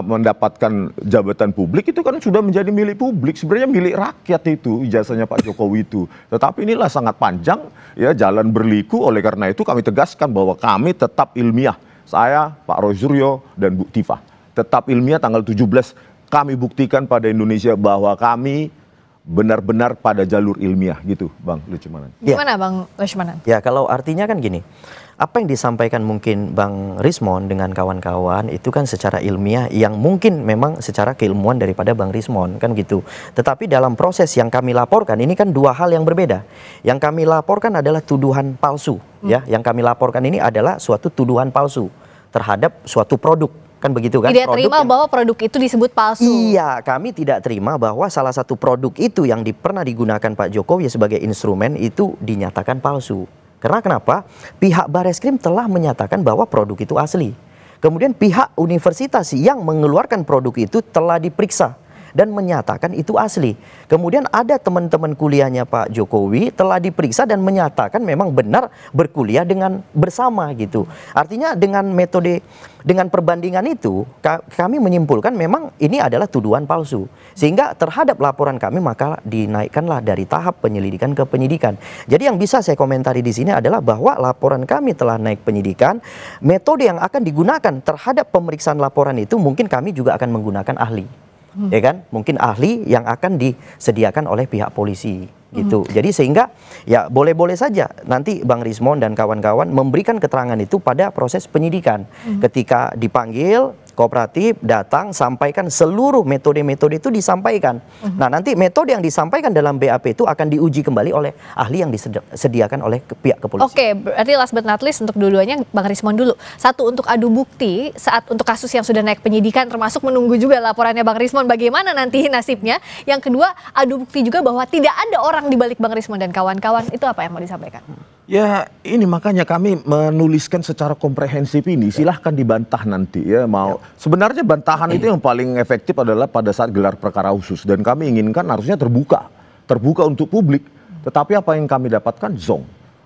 R: mendapatkan jabatan publik itu kan sudah menjadi milik publik, sebenarnya milik rakyat itu ijazahnya Pak Jokowi itu. Tetapi inilah sangat panjang ya, jalan berliku. Oleh karena itu kami tegaskan bahwa kami tetap ilmiah. Saya, Pak Roy Suryo dan Bu Tifah tetap ilmiah. Tanggal 17 kami buktikan pada Indonesia bahwa kami benar-benar pada jalur ilmiah gitu, Bang Leshmanan.
B: Gimana Bang Leshmanan?
S: Ya, kalau artinya kan gini, apa yang disampaikan mungkin Bang Rismon dengan kawan-kawan itu kan secara ilmiah yang mungkin memang secara keilmuan daripada Bang Rismon kan gitu. Tetapi dalam proses yang kami laporkan ini kan dua hal yang berbeda. Yang kami laporkan adalah tuduhan palsu, ya. Yang kami laporkan ini adalah suatu tuduhan palsu terhadap suatu produk. Kan begitu kan?
B: Tidak terima bahwa produk itu disebut palsu.
S: Iya, kami tidak terima bahwa salah satu produk itu yang pernah digunakan Pak Jokowi sebagai instrumen itu dinyatakan palsu. Karena kenapa? Pihak Bareskrim telah menyatakan bahwa produk itu asli. Kemudian pihak universitas yang mengeluarkan produk itu telah diperiksa dan menyatakan itu asli. Kemudian ada teman-teman kuliahnya Pak Jokowi telah diperiksa dan menyatakan memang benar berkuliah dengan bersama gitu. Artinya dengan metode, dengan perbandingan itu kami menyimpulkan memang ini adalah tuduhan palsu. Sehingga terhadap laporan kami maka dinaikkanlah dari tahap penyelidikan ke penyidikan. Jadi yang bisa saya komentari di sini adalah bahwa laporan kami telah naik penyidikan. Metode yang akan digunakan terhadap pemeriksaan laporan itu mungkin kami juga akan menggunakan ahli. Ya kan, mungkin ahli yang akan disediakan oleh pihak polisi gitu. Jadi sehingga ya boleh-boleh saja nanti Bang Rismon dan kawan-kawan memberikan keterangan itu pada proses penyidikan. Ketika dipanggil kooperatif datang sampaikan seluruh metode-metode itu disampaikan. Nah, nanti metode yang disampaikan dalam BAP itu akan diuji kembali oleh ahli yang disediakan oleh pihak kepolisian.
B: Oke, berarti last but not least untuk dua-duanya Bang Rismon dulu. Satu, untuk adu bukti saat untuk kasus yang sudah naik penyidikan, termasuk menunggu juga laporannya Bang Rismon bagaimana nanti nasibnya. Yang kedua, adu bukti juga bahwa tidak ada orang di balik Bang Rismon dan kawan-kawan. Itu apa yang mau disampaikan?
R: Ya ini makanya kami menuliskan secara komprehensif ini, silahkan dibantah nanti ya mau. Sebenarnya bantahan itu yang paling efektif adalah pada saat gelar perkara khusus, dan kami inginkan harusnya terbuka untuk publik. Tetapi apa yang kami dapatkan zonk.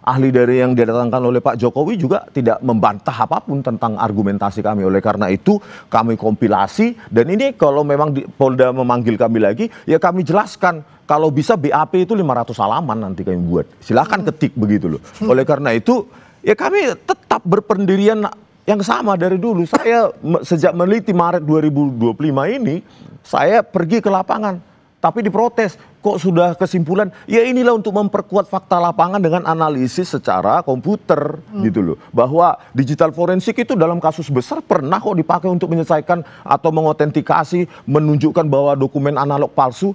R: ahli dari yang didatangkan oleh Pak Jokowi juga tidak membantah apapun tentang argumentasi kami. Oleh karena itu kami kompilasi, dan ini kalau memang Polda memanggil kami lagi, ya kami jelaskan. Kalau bisa BAP itu 500 halaman nanti kami buat. Silahkan ketik begitu loh. Oleh karena itu ya kami tetap berpendirian yang sama dari dulu. Saya sejak meneliti Maret 2025 ini, saya pergi ke lapangan. Tapi diprotes, kok sudah kesimpulan, ya inilah untuk memperkuat fakta lapangan dengan analisis secara komputer gitu loh. Bahwa digital forensik itu dalam kasus besar pernah kok dipakai untuk menyelesaikan atau mengotentikasi, menunjukkan bahwa dokumen analog palsu.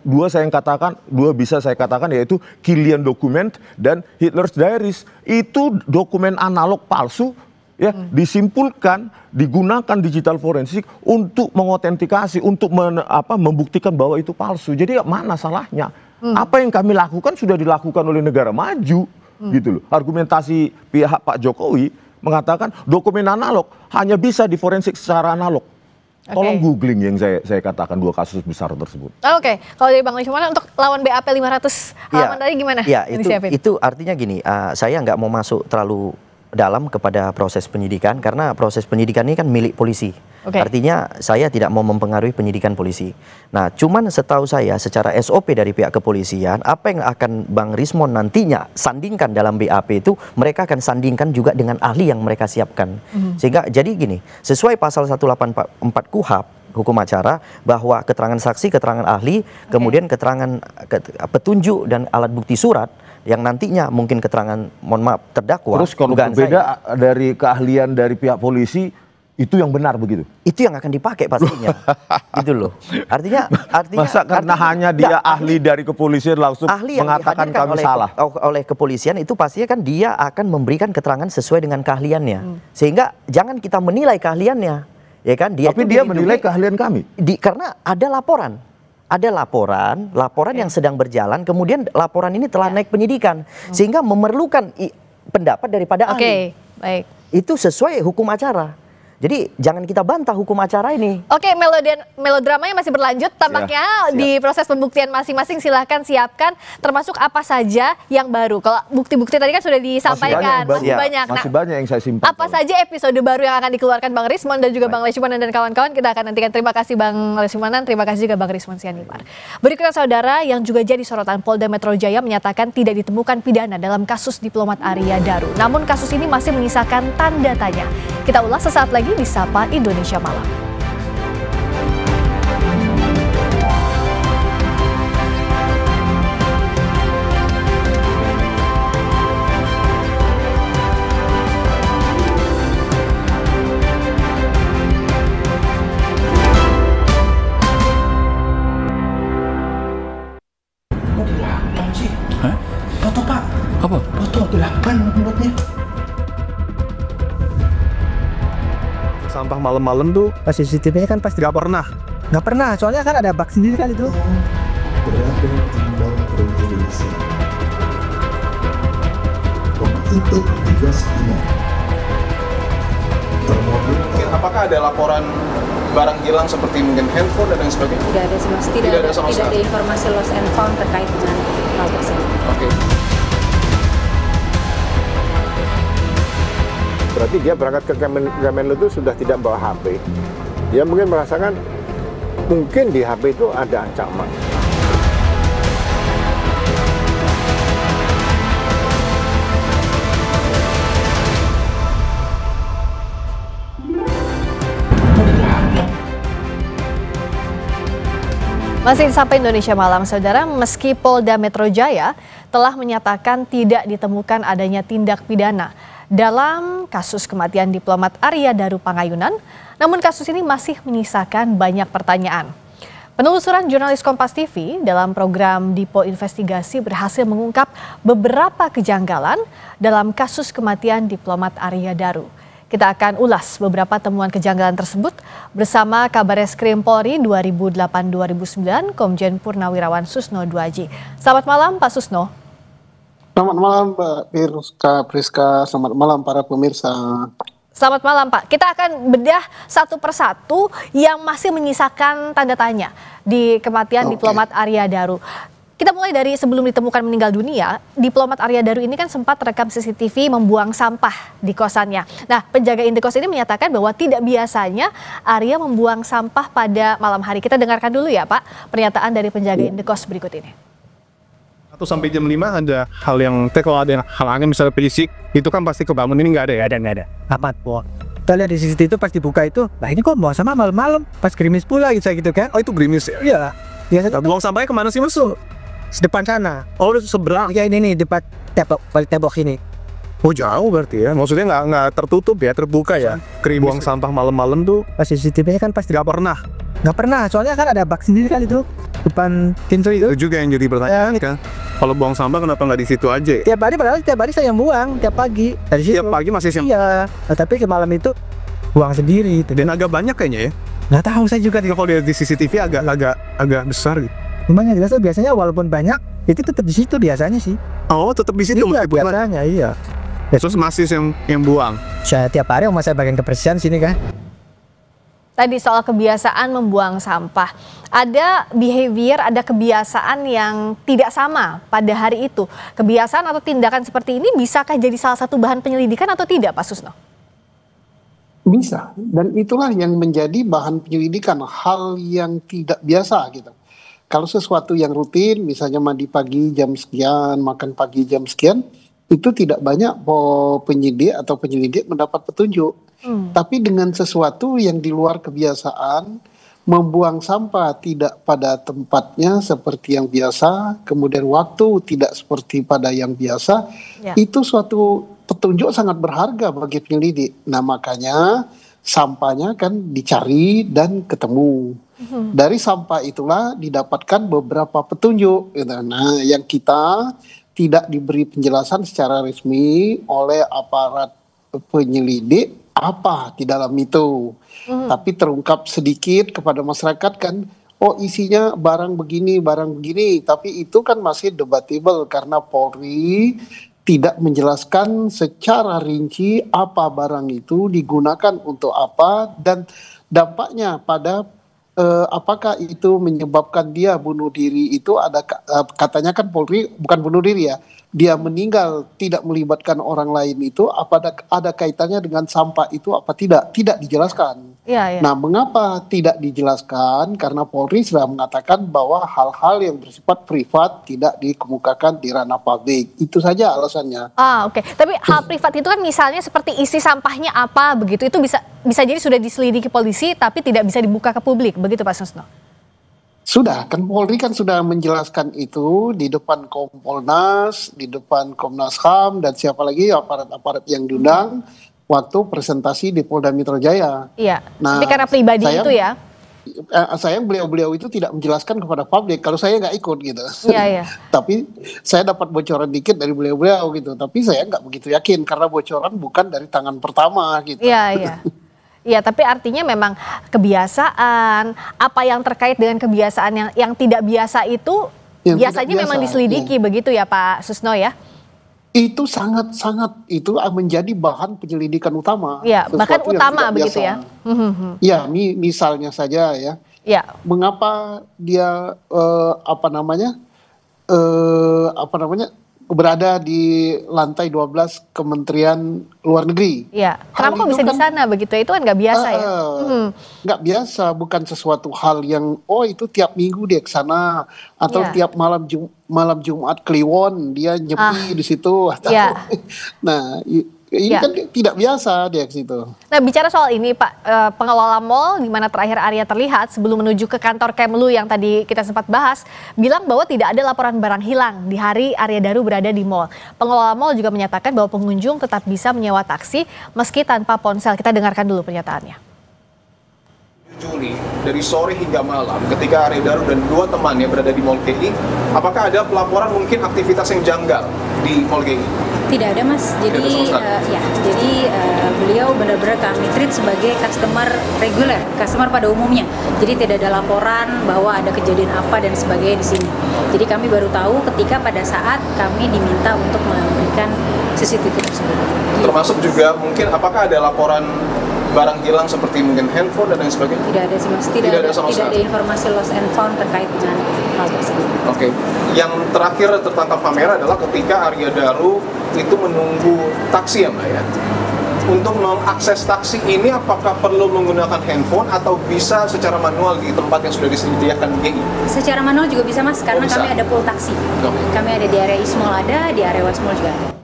R: Dua bisa saya katakan yaitu Killian Document dan Hitler's Diaries. Itu dokumen analog palsu ya, disimpulkan, digunakan digital forensik untuk mengotentikasi, untuk membuktikan bahwa itu palsu. Jadi mana salahnya? Apa yang kami lakukan sudah dilakukan oleh negara maju gitu loh. Argumentasi pihak Pak Jokowi mengatakan dokumen analog hanya bisa diforensik secara analog. Tolong googling yang saya katakan dua kasus besar tersebut.
B: Oke, kalau dari Bang Laksmana untuk lawan BAP 500 halaman tadi gimana?
S: Ya, itu artinya gini, saya nggak mau masuk terlalu dalam kepada proses penyidikan karena proses penyidikan ini kan milik polisi. Artinya saya tidak mau mempengaruhi penyidikan polisi. Nah, cuman setahu saya secara SOP dari pihak kepolisian, apa yang akan Bang Rismon nantinya sandingkan dalam BAP itu, mereka akan sandingkan juga dengan ahli yang mereka siapkan. Sehingga jadi gini, sesuai pasal 184 KUHP hukum acara, bahwa keterangan saksi, keterangan ahli, kemudian keterangan petunjuk dan alat bukti surat yang nantinya mungkin keterangan, mohon maaf, terdakwa.
R: Terus kalau berbeda dari keahlian dari pihak polisi, itu yang benar begitu?
S: Itu yang akan dipakai pastinya. Gitu loh. Artinya
R: masa karena hanya dia ahli dari kepolisian langsung mengatakan kami salah?
S: Oleh kepolisian itu pastinya kan dia akan memberikan keterangan sesuai dengan keahliannya. Sehingga jangan kita menilai keahliannya. Ya kan?
R: Tapi dia menilai keahlian kami?
S: Karena ada laporan. Ada laporan yang sedang berjalan, kemudian laporan ini telah naik penyidikan. Sehingga memerlukan pendapat daripada ahli.
B: Baik.
S: Itu sesuai hukum acara. Jadi jangan kita bantah hukum acara ini.
B: Oke, melodramanya masih berlanjut. Tampaknya di proses pembuktian masing-masing silahkan siapkan. Termasuk apa saja yang baru. Kalau bukti-bukti tadi kan sudah disampaikan. Masih banyak.
R: Masih banyak yang saya simpan.
B: Apa saja episode baru yang akan dikeluarkan Bang Rismon dan juga Bang Laksmana dan kawan-kawan. Kita akan nantikan. Terima kasih Bang Laksmana. Terima kasih juga Bang Rismon Sianipar. Berikutnya saudara, yang juga jadi sorotan, Polda Metro Jaya menyatakan tidak ditemukan pidana dalam kasus diplomat Arya Daru. Namun kasus ini masih menyisakan tanda tanya. Kita ulas sesaat lagi di Sapa Indonesia Malam.
U: Foto Pak. Apa? Foto 8 menurutnya.
V: Sampah malam-malam tuh CCTV-nya kan pasti nggak pernah, soalnya kan ada bak sendiri kan itu.
W: Berada tinggal provinsi. Itu tugas ini.
J: Apakah ada laporan barang hilang seperti mungkin handphone dan lain sebagainya?
X: Tidak ada sama sekali. Tidak ada informasi lost and found terkait dengan hal tersebut.
J: Oke.
Y: Berarti dia berangkat ke Kemenlu itu sudah tidak bawa HP. Dia mungkin merasakan mungkin di HP itu ada ancaman.
B: Masih di Sapa Indonesia Malam, saudara, meski Polda Metro Jaya telah menyatakan tidak ditemukan adanya tindak pidana dalam kasus kematian diplomat Arya Daru Pangayunan, namun kasus ini masih menyisakan banyak pertanyaan. Penelusuran jurnalis Kompas TV dalam program Dipo Investigasi berhasil mengungkap beberapa kejanggalan dalam kasus kematian diplomat Arya Daru. Kita akan ulas beberapa temuan kejanggalan tersebut bersama Kabareskrim Polri 2008-2009 Komjen Purnawirawan Susno Duaji. Selamat malam Pak Susno.
Z: Selamat malam Mbak Priska, selamat malam para pemirsa.
B: Selamat malam Pak, kita akan bedah satu persatu yang masih menyisakan tanda tanya di kematian diplomat Arya Daru. Kita mulai dari sebelum ditemukan meninggal dunia, diplomat Arya Daru ini kan sempat terekam CCTV membuang sampah di kosannya. Nah, penjaga indekos ini menyatakan bahwa tidak biasanya Arya membuang sampah pada malam hari. Kita dengarkan dulu ya Pak, pernyataan dari penjaga indekos berikut ini.
C: 1 sampai jam 5 ada hal yang, kalau ada halangan misalnya fisik, itu kan pasti kebangun, ini nggak ada ya?
V: Nggak ada. Amat, Bo. Kita lihat di CCTV itu pas dibuka itu, nah ini kok buang sampah malam-malam, pas gerimis pula gitu kan.
C: Oh itu gerimis ya?
V: Iya.
C: Biasa buang sampahnya kemana sih Mas?
V: Depan sana.
C: Oh udah seberang?
V: Ya ini nih, depan tembok ini.
C: Oh jauh berarti ya? Maksudnya nggak tertutup ya, terbuka ya? Buang sampah malam-malam tuh?
V: Pas CCTV-nya kan pasti.
C: Nggak pernah?
V: Nggak pernah, soalnya kan ada bak sendiri kan itu, depan pintu itu.
C: Itu juga yang jadi pertanyaan kan? Kalau buang sampah kenapa nggak di situ aja?
V: Tiap hari, padahal tiap hari saya buang, tiap pagi. Dari situ.
C: Tiap pagi masih siang?
V: Iya, nah, tapi ke malam itu buang sendiri.
C: Dan agak banyak kayaknya ya?
V: Nggak tahu saya juga.
C: Kalau lihat di CCTV agak besar gitu.
V: Lumayan jelas, biasanya walaupun banyak, itu tetap di situ biasanya sih.
C: Oh, tetap di situ?
V: Iya, biasanya, iya.
C: Terus masih yang buang?
V: Saya tiap hari sama saya bagian kebersihan sini kan.
B: Tadi soal kebiasaan membuang sampah. Ada behavior, ada kebiasaan yang tidak sama pada hari itu. Kebiasaan atau tindakan seperti ini bisakah jadi salah satu bahan penyelidikan atau tidak, Pak Susno?
Z: Bisa, dan itulah yang menjadi bahan penyelidikan, hal yang tidak biasa gitu. Kalau sesuatu yang rutin, misalnya mandi pagi jam sekian, makan pagi jam sekian, itu tidak banyak penyidik atau penyelidik mendapat petunjuk. Tapi dengan sesuatu yang di luar kebiasaan, membuang sampah tidak pada tempatnya seperti yang biasa, kemudian waktu tidak seperti pada yang biasa, itu suatu petunjuk sangat berharga bagi penyelidik. Nah makanya sampahnya kan dicari dan ketemu. Dari sampah itulah didapatkan beberapa petunjuk. Nah yang kita tidak diberi penjelasan secara resmi oleh aparat penyelidik apa di dalam itu. Tapi terungkap sedikit kepada masyarakat kan, oh isinya barang begini, tapi itu kan masih debatable karena Polri tidak menjelaskan secara rinci apa barang itu digunakan untuk apa dan dampaknya pada apakah itu menyebabkan dia bunuh diri. Itu ada katanya kan Polri bukan bunuh diri ya, dia meninggal tidak melibatkan orang lain, itu apa ada kaitannya dengan sampah itu apa tidak dijelaskan. Nah mengapa tidak dijelaskan, karena Polri sudah mengatakan bahwa hal-hal yang bersifat privat tidak dikemukakan di ranah publik, itu saja alasannya.
B: Oke. Tapi hal privat itu kan misalnya seperti isi sampahnya apa begitu, itu bisa jadi sudah diselidiki polisi tapi tidak bisa dibuka ke publik, begitu Pak Susno?
Z: Sudah, kan Polri kan sudah menjelaskan itu di depan Kompolnas, di depan Komnas HAM, dan siapa lagi aparat-aparat yang diundang waktu presentasi di Polda Metro Jaya.
B: Iya, nah, tapi karena pribadi itu ya?
Z: Sayang beliau itu tidak menjelaskan kepada publik, kalau saya nggak ikut gitu.
B: Iya.
Z: Tapi saya dapat bocoran dikit dari beliau gitu, tapi saya nggak begitu yakin karena bocoran bukan dari tangan pertama gitu.
B: Iya. Iya, tapi artinya memang kebiasaan, apa yang terkait dengan kebiasaan yang tidak biasa itu yang biasanya memang diselidiki begitu ya Pak Susno ya?
Z: Itu sangat-sangat itu menjadi bahan penyelidikan utama.
B: Ya, bahkan utama begitu biasa.
Z: Ya. Ya, misalnya saja ya.
B: Ya.
Z: Mengapa dia berada di lantai 12 Kementerian Luar Negeri?
B: Ya. Kenapa kok bisa di sana begitu? Itu kan nggak biasa ya?
Z: Nggak biasa, bukan sesuatu hal yang itu tiap minggu dia ke sana atau tiap malam Jumat Kliwon dia nyepi di situ. Nah, ini kan tidak biasa dia ke situ.
B: Nah, bicara soal ini Pak, pengelola mal di mana terakhir Arya terlihat sebelum menuju ke kantor Kemlu yang tadi kita sempat bahas, bilang bahwa tidak ada laporan barang hilang di hari Arya Daru berada di mal. Pengelola mal juga menyatakan bahwa pengunjung tetap bisa menyewa taksi meski tanpa ponsel. Kita dengarkan dulu pernyataannya.
J: Juli dari sore hingga malam ketika Arya Daru dan dua temannya berada di Mall GI, apakah ada pelaporan mungkin aktivitas yang janggal di Mall GI?
X: Tidak ada Mas, jadi beliau benar-benar kami treat sebagai customer reguler, customer pada umumnya. Jadi tidak ada laporan bahwa ada kejadian apa dan sebagainya di sini. Jadi kami baru tahu ketika pada saat kami diminta untuk memberikan CCTV tersebut.
J: Termasuk juga mungkin apakah ada laporan barang hilang seperti mungkin handphone dan lain sebagainya?
X: Tidak ada sih Mas, tidak ada informasi lost and found terkait dengan hal tersebut.
J: Oke. Yang terakhir tertangkap kamera adalah ketika Arya Daru itu menunggu taksi ya Mbak ya. Untuk mengakses taksi ini apakah perlu menggunakan handphone atau bisa secara manual di tempat yang sudah disediakan GI?
X: Secara manual juga bisa Mas, karena kami ada pool taksi. Kami ada di area East Mall ada, di area West Mall juga ada.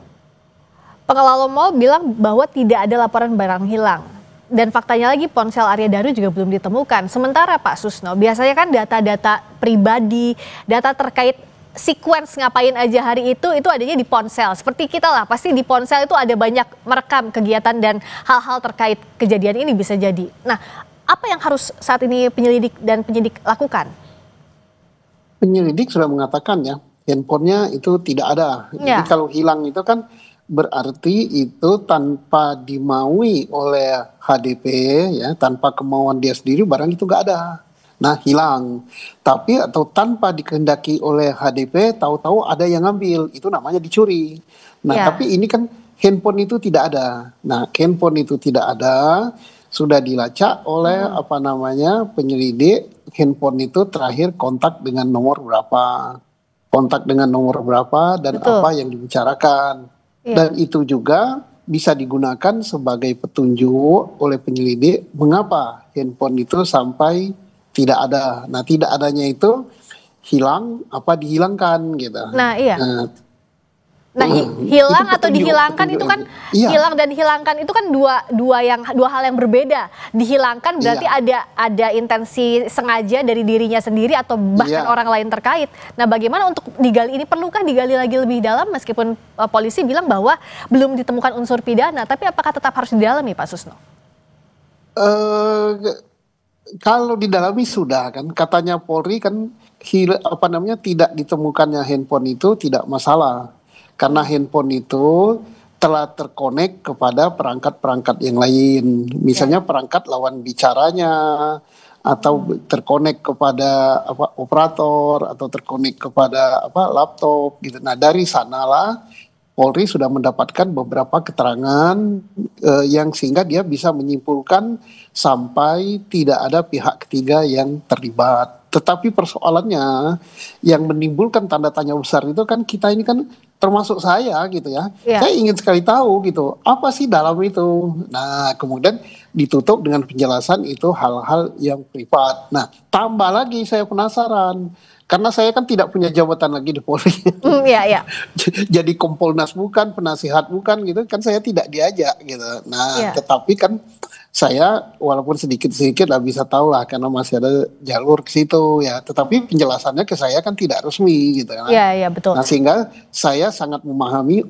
B: Pengelola mal bilang bahwa tidak ada laporan barang hilang. Dan faktanya lagi ponsel Arya Daru juga belum ditemukan. Sementara Pak Susno, biasanya kan data-data pribadi, data terkait sequence ngapain aja hari itu adanya di ponsel. Seperti kita lah, pasti di ponsel itu ada banyak merekam kegiatan dan hal-hal terkait kejadian ini bisa jadi. Nah, apa yang harus saat ini penyelidik dan penyidik lakukan?
Z: Penyelidik sudah mengatakan ya, handphonenya itu tidak ada.
B: Ya.
Z: Jadi kalau hilang itu kan berarti itu tanpa dimaui oleh HDP ya, tanpa kemauan dia sendiri barang itu nggak ada. Nah hilang, tapi atau tanpa dikehendaki oleh HDP, tahu-tahu ada yang ngambil, itu namanya dicuri. Nah tapi ini kan handphone itu tidak ada. Nah handphone itu tidak ada, sudah dilacak oleh penyelidik. Handphone itu terakhir kontak dengan nomor berapa, dan apa yang dibicarakan. Dan itu juga bisa digunakan sebagai petunjuk oleh penyelidik mengapa handphone itu sampai tidak ada. Nah, tidak adanya itu hilang apa dihilangkan gitu.
B: Nah, iya. Nah, hilang atau dihilangkan itu kan hilang dan hilangkan itu kan dua hal yang berbeda. Dihilangkan berarti ada intensi sengaja dari dirinya sendiri atau bahkan orang lain terkait. Nah, bagaimana untuk digali ini, perlukah digali lagi lebih dalam meskipun polisi bilang bahwa belum ditemukan unsur pidana, tapi apakah tetap harus didalami Pak Susno?
Z: Kalau didalami sudah kan, katanya Polri kan tidak ditemukannya handphone itu tidak masalah karena handphone itu telah terkonek kepada perangkat-perangkat yang lain, misalnya perangkat lawan bicaranya atau terkonek kepada operator atau terkonek kepada laptop gitu. Nah dari sanalah Polri sudah mendapatkan beberapa keterangan yang sehingga dia bisa menyimpulkan sampai tidak ada pihak ketiga yang terlibat. Tetapi persoalannya yang menimbulkan tanda tanya besar itu kan kita ini kan termasuk saya gitu ya. Saya ingin sekali tahu gitu, apa sih dalam itu. Nah kemudian ditutup dengan penjelasan itu hal-hal yang privat. Nah tambah lagi saya penasaran. Karena saya kan tidak punya jabatan lagi di Polri. Jadi Kompolnas bukan, penasihat bukan gitu kan, saya tidak diajak gitu. Nah, tetapi kan saya walaupun sedikit-sedikit lah bisa tahu lah karena masih ada jalur ke situ ya. Tetapi penjelasannya ke saya kan tidak resmi gitu kan.
B: Iya, betul.
Z: Nah, sehingga saya sangat memahami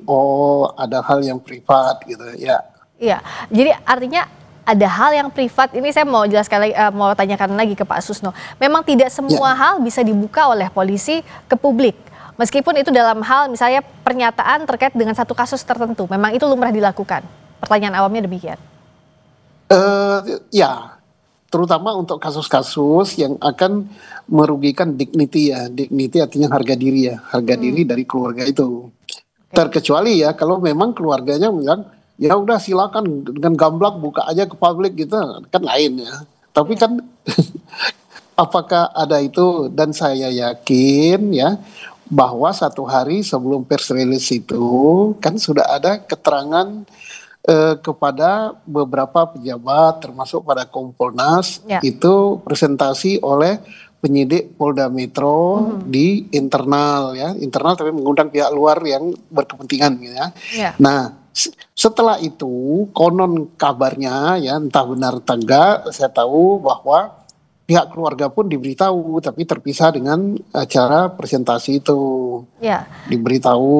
Z: ada hal yang privat gitu ya. Iya.
B: Jadi artinya ada hal yang privat, ini saya mau jelaskan lagi, mau tanyakan lagi ke Pak Susno. Memang tidak semua hal bisa dibuka oleh polisi ke publik. Meskipun itu dalam hal misalnya pernyataan terkait dengan satu kasus tertentu. Memang itu lumrah dilakukan. Pertanyaan awamnya demikian.
Z: Terutama untuk kasus-kasus yang akan merugikan dignity ya. Dignity artinya harga diri ya. Harga diri dari keluarga itu. Terkecuali ya kalau memang keluarganya bilang, ya udah silakan dengan gamblak buka aja ke publik gitu kan lain ya. Tapi kan apakah ada itu, dan saya yakin ya bahwa satu hari sebelum press release itu kan sudah ada keterangan kepada beberapa pejabat termasuk pada Kompolnas itu presentasi oleh penyidik Polda Metro di internal tapi mengundang pihak luar yang berkepentingan gitu ya. Nah setelah itu konon kabarnya ya entah benar atau enggak, saya tahu bahwa pihak keluarga pun diberitahu tapi terpisah dengan acara presentasi itu. Diberitahu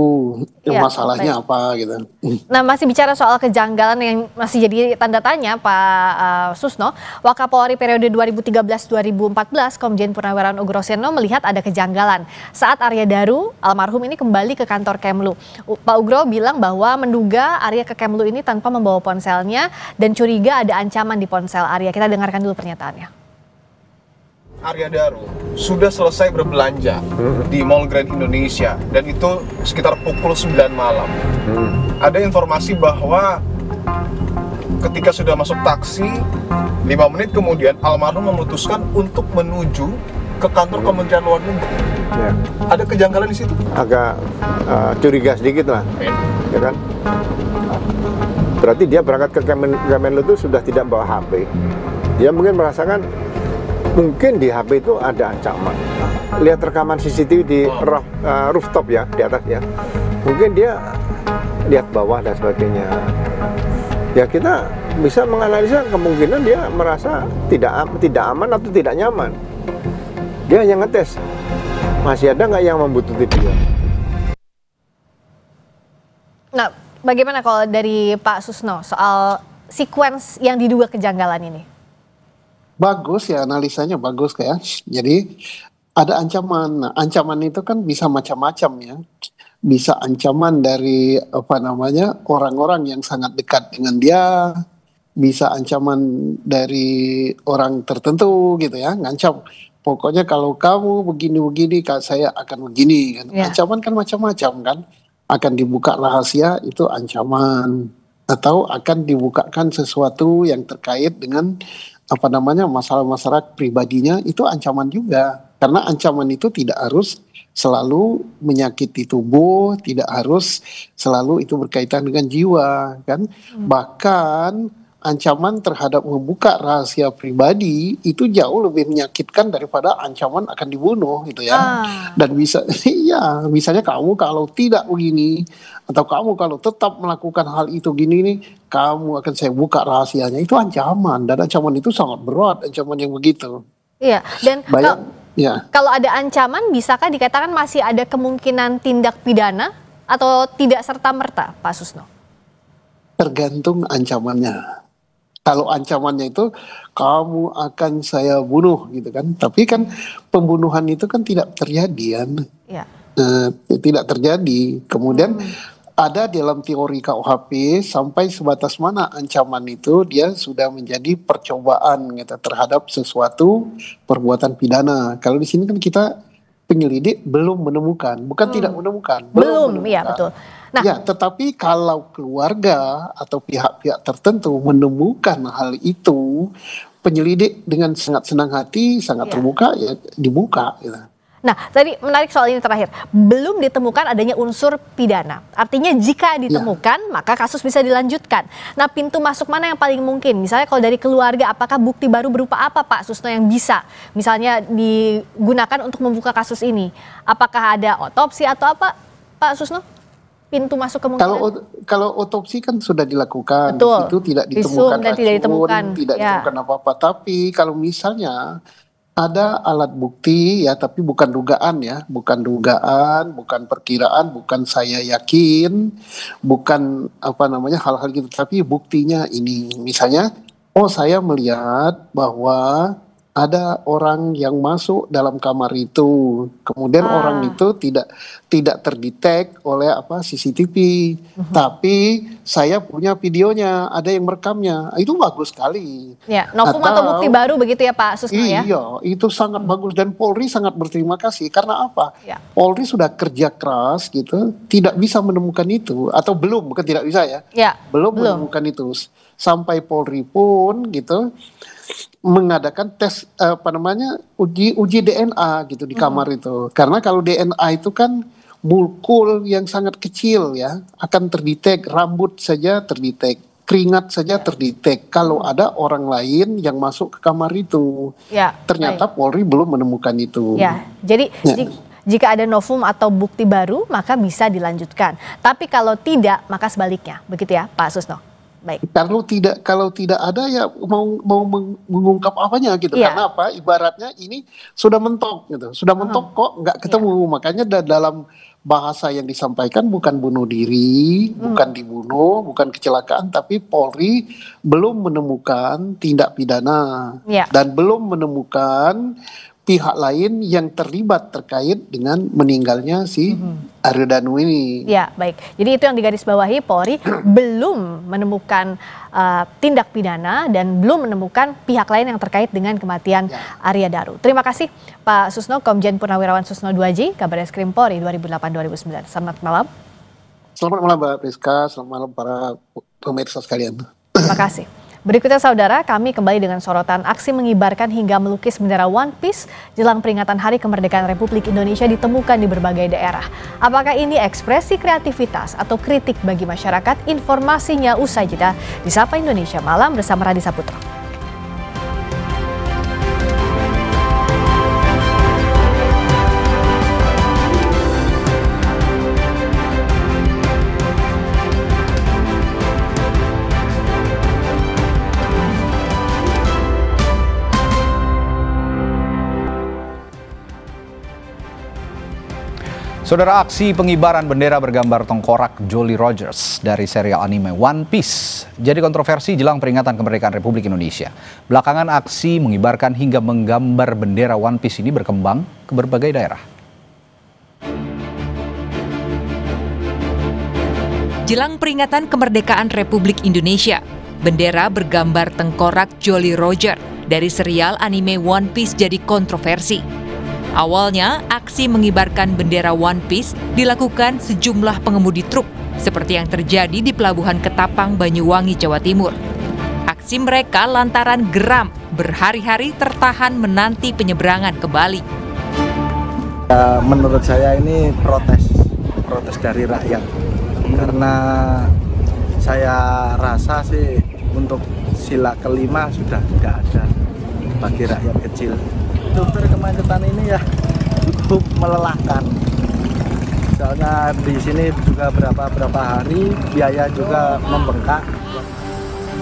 Z: masalahnya apa gitu.
B: Nah masih bicara soal kejanggalan yang masih jadi tanda tanya Pak Susno, Wakapolri periode 2013-2014 Komjen Purnawirawan Ugro Seno melihat ada kejanggalan saat Arya Daru almarhum ini kembali ke kantor Kemlu. Pak Ugro bilang bahwa menduga Arya ke Kemlu ini tanpa membawa ponselnya dan curiga ada ancaman di ponsel Arya. Kita dengarkan dulu pernyataannya.
J: Arya Daru sudah selesai berbelanja di Mall Grand Indonesia dan itu sekitar pukul 9 malam. Ada informasi bahwa ketika sudah masuk taksi 5 menit kemudian almarhum memutuskan untuk menuju ke kantor Kementerian Luar Negeri.
Y: Ya.
J: Ada kejanggalan di situ?
Y: Agak curiga sedikit lah, ya kan? Berarti dia berangkat ke Kemenlu itu sudah tidak bawa HP. Dia mungkin merasakan mungkin di HP itu ada ancaman. Lihat rekaman CCTV di rooftop ya, di atas ya. Mungkin dia lihat bawah dan sebagainya. Ya kita bisa menganalisa kemungkinan dia merasa tidak aman atau tidak nyaman. Dia hanya ngetes, masih ada nggak yang membutuhkan dia.
B: Nah, bagaimana kalau dari Pak Susno soal sequence yang diduga kejanggalan ini?
Z: Bagus ya, analisanya bagus kayak. Jadi ada ancaman. Nah, ancaman itu kan bisa macam-macam ya. Bisa ancaman dari orang-orang yang sangat dekat dengan dia, bisa ancaman dari orang tertentu gitu ya, ngancam. Pokoknya kalau kamu begini-begini, saya akan begini kan. Ya. Ancaman kan macam-macam kan. Akan dibuka rahasia itu ancaman, atau akan dibukakan sesuatu yang terkait dengan masalah-masalah pribadinya, itu ancaman juga. Karena ancaman itu tidak harus selalu menyakiti tubuh, tidak harus selalu itu berkaitan dengan jiwa kan. Bahkan ancaman terhadap membuka rahasia pribadi itu jauh lebih menyakitkan daripada ancaman akan dibunuh gitu ya. Dan bisa iya, misalnya kamu kalau tidak begini, atau kamu kalau tetap melakukan hal itu gini nih, kamu akan saya buka rahasianya. Itu ancaman, dan ancaman itu sangat berat, ancaman yang begitu.
B: Iya, dan kalau ada ancaman, bisakah dikatakan masih ada kemungkinan tindak pidana atau tidak serta-merta, Pak Susno?
Z: Tergantung ancamannya. Kalau ancamannya itu kamu akan saya bunuh gitu kan, tapi kan pembunuhan itu kan tidak terjadi kan, tidak terjadi. Kemudian ada dalam teori KUHP sampai sebatas mana ancaman itu dia sudah menjadi percobaan gitu, terhadap sesuatu perbuatan pidana. Kalau di sini kan kita penyelidik belum menemukan, bukan tidak menemukan, belum menemukan.
B: Iya betul. Nah,
Z: ya, tetapi kalau keluarga atau pihak-pihak tertentu menemukan hal itu, penyelidik dengan sangat senang hati, sangat terbuka ya dibuka. Gitu.
B: Nah, tadi menarik soal ini terakhir. Belum ditemukan adanya unsur pidana. Artinya jika ditemukan, maka kasus bisa dilanjutkan. Nah, pintu masuk mana yang paling mungkin? Misalnya kalau dari keluarga, apakah bukti baru berupa apa, Pak Susno, yang bisa misalnya digunakan untuk membuka kasus ini? Apakah ada otopsi atau apa, Pak Susno? Pintu masuk kemungkinan?
Z: Kalau otopsi kan sudah dilakukan.
B: Betul.
Z: Itu tidak ditemukan racun,
B: tidak ditemukan
Z: apa-apa. Tapi kalau misalnya ada alat bukti ya, tapi bukan dugaan ya, bukan perkiraan, bukan saya yakin, bukan hal-hal gitu, tapi buktinya ini, misalnya, saya melihat bahwa ada orang yang masuk dalam kamar itu, kemudian orang itu tidak terdetek oleh CCTV, tapi saya punya videonya, ada yang merekamnya, itu bagus sekali.
B: Ya, novum atau bukti baru begitu ya Pak Susno ya?
Z: Iya, itu sangat bagus, dan Polri sangat berterima kasih karena apa? Ya. Polri sudah kerja keras gitu, tidak bisa menemukan itu, atau bukan tidak bisa ya? Belum menemukan itu, sampai Polri pun gitu mengadakan tes uji DNA gitu di kamar itu, karena kalau DNA itu kan molekul yang sangat kecil ya, akan terdetek, rambut saja terdetek, keringat saja terdetek kalau ada orang lain yang masuk ke kamar itu. Ternyata Polri belum menemukan itu.
B: Jadi jika ada novum atau bukti baru maka bisa dilanjutkan, tapi kalau tidak maka sebaliknya, begitu ya Pak Susno? Baik.
Z: Kalau tidak ada ya mau mengungkap apanya gitu, karena apa? Ibaratnya ini sudah mentok gitu, sudah mentok kok nggak ketemu, makanya dalam bahasa yang disampaikan bukan bunuh diri, bukan dibunuh, bukan kecelakaan, tapi Polri belum menemukan tindak pidana dan belum menemukan pihak lain yang terlibat terkait dengan meninggalnya si Aryo Danu ini.
B: Ya, baik. Jadi itu yang digarisbawahi, Polri belum menemukan tindak pidana dan belum menemukan pihak lain yang terkait dengan kematian Arya Daru. Terima kasih Pak Susno, Komjen Purnawirawan Susno Duaji, Kabarreskrim Polri 2008-2009. Selamat malam.
Z: Selamat malam Mbak Priska, selamat malam para pemirsa sekalian.
B: Terima kasih. Berikutnya saudara, kami kembali dengan sorotan aksi mengibarkan hingga melukis bendera One Piece jelang peringatan Hari Kemerdekaan Republik Indonesia ditemukan di berbagai daerah. Apakah ini ekspresi kreativitas atau kritik bagi masyarakat? Informasinya usai jeda di Sapa Indonesia Malam bersama Radhi Saputro.
A: Saudara, aksi pengibaran bendera bergambar tengkorak Jolly Rogers dari serial anime One Piece jadi kontroversi jelang peringatan kemerdekaan Republik Indonesia. Belakangan aksi mengibarkan hingga menggambar bendera One Piece ini berkembang ke berbagai daerah.
D: Jelang peringatan kemerdekaan Republik Indonesia, bendera bergambar tengkorak Jolly Roger dari serial anime One Piece jadi kontroversi. Awalnya, aksi mengibarkan bendera One Piece dilakukan sejumlah pengemudi truk, seperti yang terjadi di Pelabuhan Ketapang, Banyuwangi, Jawa Timur. Aksi mereka lantaran geram berhari-hari tertahan menanti penyeberangan ke Bali.
E: Menurut saya ini protes dari rakyat, karena saya rasa sih untuk sila kelima sudah tidak ada bagi rakyat kecil. Dokter kemacetan ini ya cukup melelahkan. Soalnya di sini juga berapa hari biaya juga membengkak.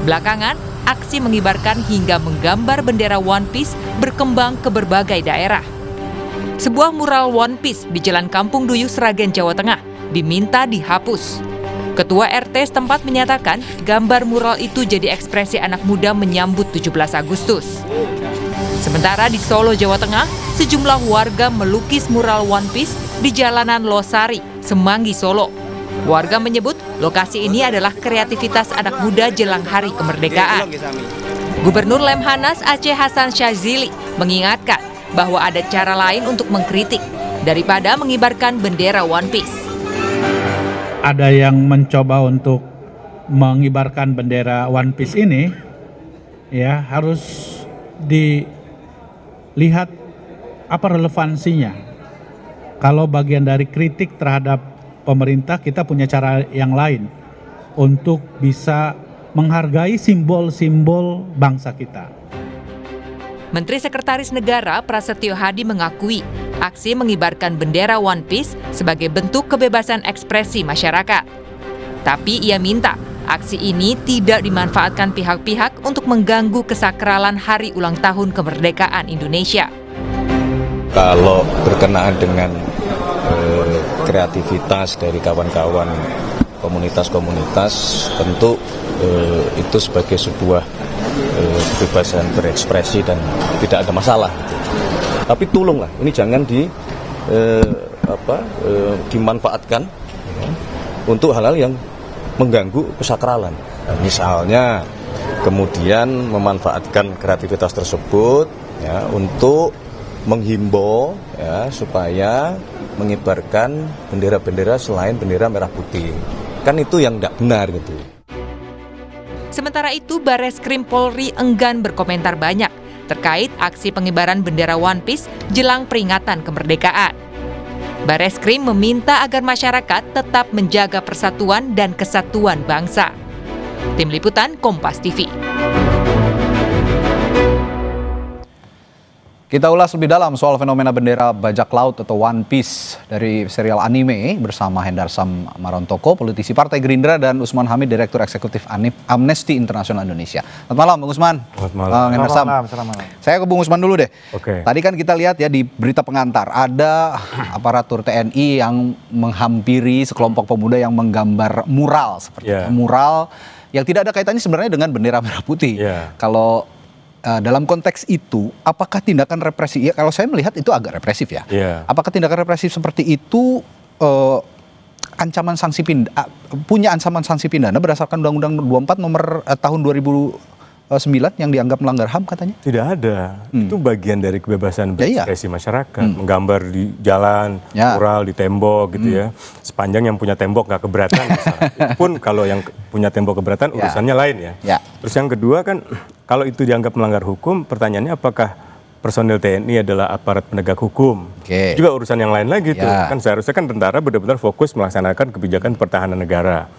D: Belakangan, aksi mengibarkan hingga menggambar bendera One Piece berkembang ke berbagai daerah. Sebuah mural One Piece di Jalan Kampung Duyuh, Sragen, Jawa Tengah diminta dihapus. Ketua RT setempat menyatakan gambar mural itu jadi ekspresi anak muda menyambut 17 Agustus. Sementara di Solo, Jawa Tengah, sejumlah warga melukis mural One Piece di jalanan Losari, Semanggi, Solo. Warga menyebut lokasi ini adalah kreativitas anak muda jelang Hari Kemerdekaan. Gubernur Lemhanas Aceh Hasan Syazili mengingatkan bahwa ada cara lain untuk mengkritik daripada mengibarkan bendera One Piece.
F: Ada yang mencoba untuk mengibarkan bendera One Piece ini, ya harus dilihat apa relevansinya. Kalau bagian dari kritik terhadap pemerintah, kita punya cara yang lain untuk bisa menghargai simbol-simbol bangsa kita.
D: Menteri Sekretaris Negara Prasetyo Hadi mengakui aksi mengibarkan bendera One Piece sebagai bentuk kebebasan ekspresi masyarakat. Tapi ia minta aksi ini tidak dimanfaatkan pihak-pihak untuk mengganggu kesakralan Hari Ulang Tahun Kemerdekaan Indonesia.
G: Kalau berkenaan dengan kreativitas dari kawan-kawan komunitas-komunitas, tentu itu sebagai sebuah kebebasan berekspresi dan tidak ada masalah. Tapi tolonglah, ini jangan dimanfaatkan untuk hal-hal yang mengganggu kesakralan. Misalnya kemudian memanfaatkan kreativitas tersebut ya, untuk menghimbau ya, supaya mengibarkan bendera-bendera selain bendera merah putih. Kan itu yang tidak benar gitu.
D: Sementara itu, Bareskrim Polri enggan berkomentar banyak terkait aksi pengibaran bendera One Piece jelang peringatan kemerdekaan. Bareskrim meminta agar masyarakat tetap menjaga persatuan dan kesatuan bangsa. Tim Liputan Kompas TV.
A: Kita ulas lebih dalam soal fenomena bendera bajak laut atau One Piece dari serial anime bersama Hendarsam Marontoko, politisi Partai Gerindra, dan Usman Hamid, Direktur Eksekutif Amnesty International Indonesia. Selamat malam, Bung Usman.
H: Selamat malam.
A: Hendarsam.
H: Selamat malam.
A: Saya ke Bung Usman dulu deh.
H: Oke.
A: Tadi kan kita lihat ya di berita pengantar, ada aparatur TNI yang menghampiri sekelompok pemuda yang menggambar mural seperti mural yang tidak ada kaitannya sebenarnya dengan bendera merah putih. Kalau dalam konteks itu, apakah tindakan represi? Ya, kalau saya melihat itu agak represif ya. Apakah tindakan represif seperti itu ancaman sanksi punya ancaman sanksi pidana berdasarkan Undang-Undang 24 nomor tahun 2000 9 yang dianggap melanggar HAM katanya?
H: Tidak ada. Itu bagian dari kebebasan berekspresi masyarakat. Menggambar di jalan, mural di tembok gitu ya. Sepanjang yang punya tembok nggak keberatan. Itu pun kalau yang punya tembok keberatan urusannya lain ya. Terus yang kedua kan kalau itu dianggap melanggar hukum, pertanyaannya apakah personil TNI adalah aparat penegak hukum? Juga urusan yang lain lagi tuh. Kan seharusnya kan tentara benar-benar fokus melaksanakan kebijakan pertahanan negara.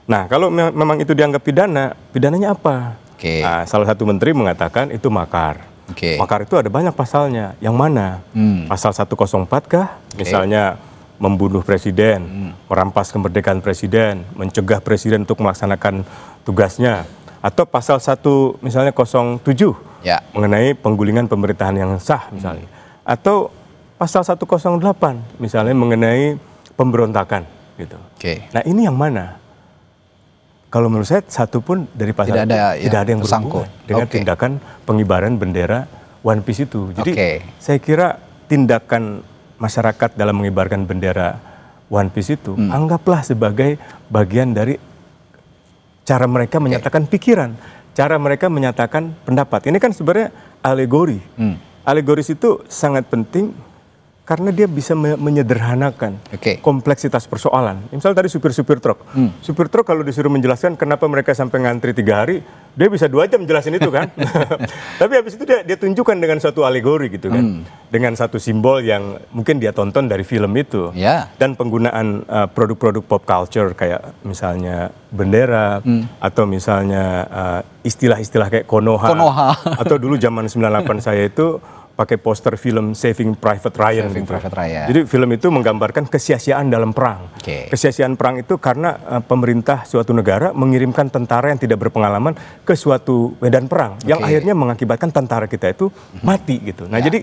H: Nah kalau memang itu dianggap pidana, pidananya apa? Nah, salah satu menteri mengatakan itu makar. Makar itu ada banyak pasalnya. Yang mana? Pasal 104 kah? Misalnya membunuh presiden, merampas kemerdekaan presiden, mencegah presiden untuk melaksanakan tugasnya. Atau pasal 1 misalnya 07 mengenai penggulingan pemerintahan yang sah misalnya. Atau pasal 108 misalnya mengenai pemberontakan gitu. Nah ini yang mana? Kalau menurut saya satu pun dari pasal tidak ada yang berhubungan dengan tindakan pengibaran bendera One Piece itu. Jadi saya kira tindakan masyarakat dalam mengibarkan bendera One Piece itu anggaplah sebagai bagian dari cara mereka menyatakan pikiran, cara mereka menyatakan pendapat. Ini kan sebenarnya alegori. Alegoris itu sangat penting karena dia bisa menyederhanakan kompleksitas persoalan. Misalnya tadi supir-supir truk. Supir truk kalau disuruh menjelaskan kenapa mereka sampai ngantri 3 hari, dia bisa 2 jam jelasin itu kan. Tapi habis itu dia tunjukkan dengan suatu alegori gitu kan. Dengan satu simbol yang mungkin dia tonton dari film itu. Dan penggunaan produk-produk pop culture kayak misalnya bendera, atau misalnya istilah-istilah kayak Konoha. Atau dulu zaman 98 saya itu pakai poster film Saving Private Ryan. Jadi film itu menggambarkan kesia-siaan dalam perang. Kesia-siaan perang itu karena pemerintah suatu negara mengirimkan tentara yang tidak berpengalaman ke suatu medan perang, yang akhirnya mengakibatkan tentara kita itu mati gitu. Nah jadi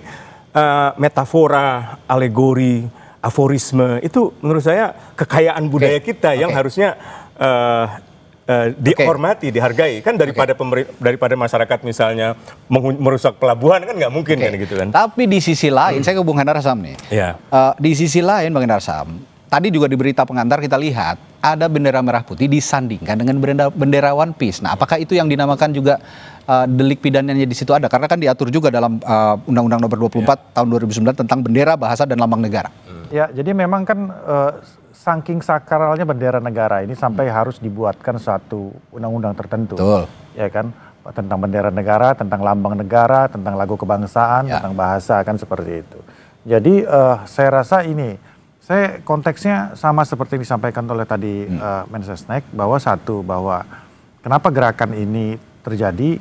H: metafora, alegori, aforisme itu menurut saya kekayaan budaya kita yang harusnya dihormati, dihargai kan daripada masyarakat misalnya merusak pelabuhan kan nggak mungkin kan gitu kan.
A: Tapi di sisi lain, saya ke Bung Hendar Sam nih. Di sisi lain Bung Hendar Sam, tadi juga di berita pengantar kita lihat ada bendera merah putih disandingkan dengan bendera One Piece. Nah, apakah itu yang dinamakan juga delik pidananya di situ ada? Karena kan diatur juga dalam Undang-Undang Nomor 24 tahun 2009 tentang bendera, bahasa dan lambang negara.
I: Ya, jadi memang kan saking sakralnya bendera negara ini sampai harus dibuatkan suatu undang-undang tertentu. Ya kan, tentang bendera negara, tentang lambang negara, tentang lagu kebangsaan, tentang bahasa kan seperti itu. Jadi saya rasa ini, saya konteksnya sama seperti disampaikan oleh tadi Mensesnek, bahwa kenapa gerakan ini terjadi,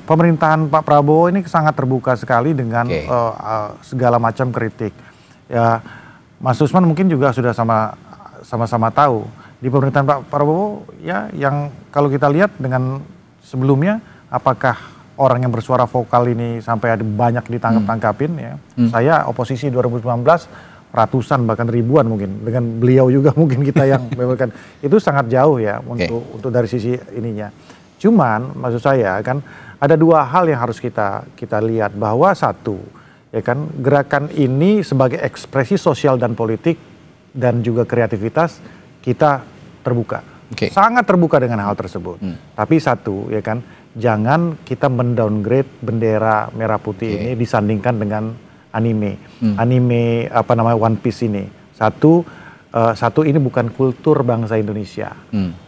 I: pemerintahan Pak Prabowo ini sangat terbuka sekali dengan segala macam kritik. Ya, Mas Usman mungkin juga sudah sama-sama tahu di pemerintahan Pak Prabowo ya, yang kalau kita lihat dengan sebelumnya, apakah orang yang bersuara vokal ini sampai ada banyak ditangkap-tangkapin ya. Saya oposisi 2019 ratusan bahkan ribuan mungkin, dengan beliau juga mungkin kita yang memberikan itu sangat jauh ya untuk dari sisi ininya. Cuman maksud saya kan ada 2 hal yang harus kita lihat, bahwa satu ya kan, gerakan ini sebagai ekspresi sosial dan politik dan juga kreativitas kita terbuka, sangat terbuka dengan hal tersebut. Tapi satu ya kan, jangan kita mendowngrade bendera merah putih ini disandingkan dengan anime apa namanya One Piece ini. Satu ini bukan kultur bangsa Indonesia.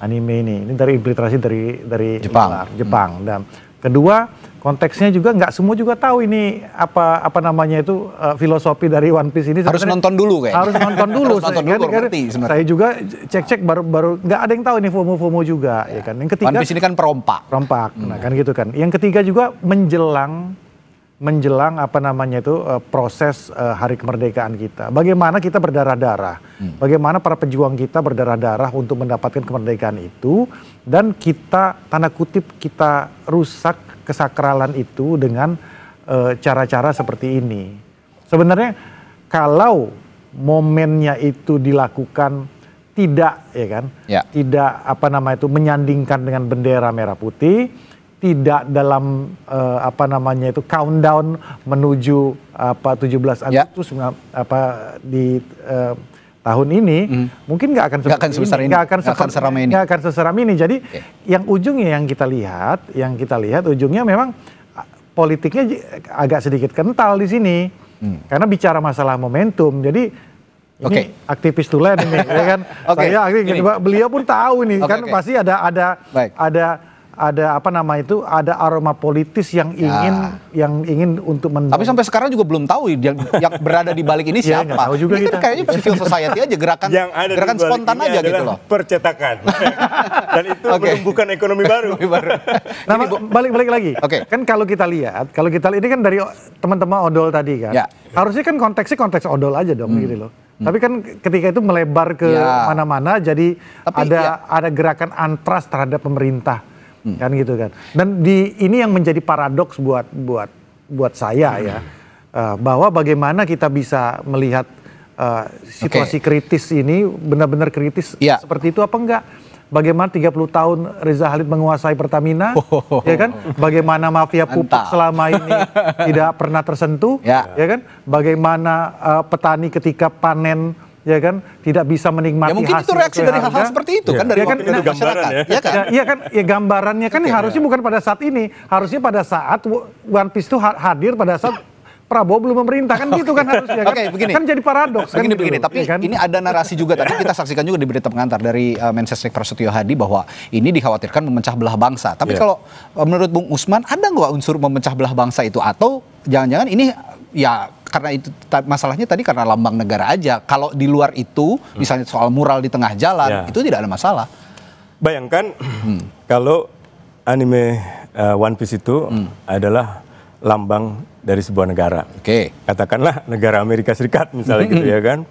I: Anime ini dari infiltrasi dari Jepang. Dan kedua, konteksnya juga nggak semua juga tahu ini apa namanya itu filosofi dari One Piece ini.
A: Harus nonton dulu kayaknya.
I: Harus nonton dulu. Saya juga cek baru nggak ada yang tahu ini FOMO juga ya kan. Yang ketiga,
A: One Piece ini kan perompak.
I: Nah kan gitu kan. Yang ketiga juga menjelang apa namanya itu proses hari kemerdekaan kita. Bagaimana kita berdarah-darah. Bagaimana para pejuang kita berdarah-darah untuk mendapatkan kemerdekaan itu, dan kita tanda kutip kita rusak kesakralan itu dengan cara-cara seperti ini. Sebenarnya kalau momennya itu dilakukan tidak ya kan, tidak apa namanya itu menyandingkan dengan bendera merah putih, tidak dalam apa namanya itu countdown menuju 17 Agustus di tahun ini mungkin nggak akan
A: sebesar ini, nggak akan seramai ini.
I: Nggak akan seseram ini. Jadi yang ujungnya yang kita lihat ujungnya memang politiknya agak sedikit kental di sini. Karena bicara masalah momentum. Jadi ini aktivis tulen ini, ya kan? Saya beliau pun tahu nih, kan pasti ada apa nama itu, ada aroma politis yang ingin untuk
A: Tapi sampai sekarang juga belum tahu yang berada di balik ini siapa.
I: Tahu juga
A: ini kan kayaknya civil society aja, gerakan spontan aja gitu loh.
H: Percetakan. Dan itu menumbuhkan ekonomi baru.
I: Nah, balik lagi. Kan kalau kita lihat ini kan dari teman-teman odol tadi kan. Harusnya kan konteksnya konteks odol aja dong gitu loh. Tapi kan ketika itu melebar ke mana-mana, jadi ada gerakan antras terhadap pemerintah. Kan gitu kan. Dan ini yang menjadi paradoks buat saya ya, bahwa bagaimana kita bisa melihat situasi kritis ini benar-benar kritis seperti itu apa enggak? Bagaimana 30 tahun Reza Khalid menguasai Pertamina, ya kan? Bagaimana mafia pupuk selama ini tidak pernah tersentuh, ya kan? Bagaimana petani ketika panen, ya kan, tidak bisa menikmati
A: mungkin
I: hasil
A: itu reaksi dari hal-hal seperti itu kan dari masyarakat.
I: Iya kan, ya gambarannya kan harusnya bukan pada saat ini, harusnya pada saat One Piece itu hadir pada saat Prabowo belum memerintah kan gitu kan harusnya kan.
A: Begini.
I: Kan jadi paradoks kan.
A: Begini, tapi ya kan? Ini ada narasi juga tadi kita saksikan juga di berita pengantar dari Mensesnek Prasetyo Hadi bahwa ini dikhawatirkan memecah belah bangsa. Tapi kalau menurut Bung Usman ada nggak unsur memecah belah bangsa itu, atau jangan-jangan ini ya karena itu masalahnya tadi karena lambang negara aja. Kalau di luar itu misalnya soal mural di tengah jalan itu tidak ada masalah.
H: Bayangkan kalau anime One Piece itu adalah lambang dari sebuah negara. Katakanlah negara Amerika Serikat misalnya gitu ya kan.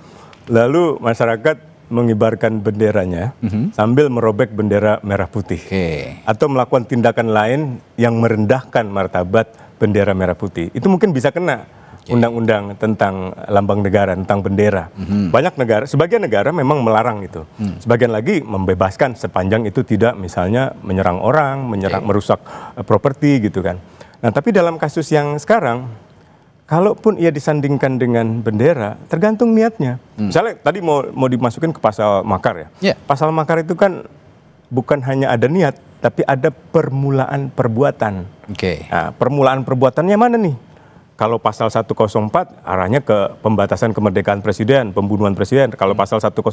H: Lalu masyarakat mengibarkan benderanya sambil merobek bendera merah putih. Atau melakukan tindakan lain yang merendahkan martabat bendera merah putih. Itu mungkin bisa kena undang-undang tentang lambang negara, tentang bendera. Banyak negara, sebagian negara memang melarang itu. Sebagian lagi membebaskan sepanjang itu tidak misalnya menyerang orang, merusak properti gitu kan. Nah, tapi dalam kasus yang sekarang, kalaupun ia disandingkan dengan bendera, tergantung niatnya. Misalnya tadi mau dimasukin ke pasal makar ya. Pasal makar itu kan bukan hanya ada niat, tapi ada permulaan perbuatan. Nah, permulaan perbuatannya mana nih? Kalau pasal 104 arahnya ke pembatasan kemerdekaan presiden, pembunuhan presiden. Kalau pasal 108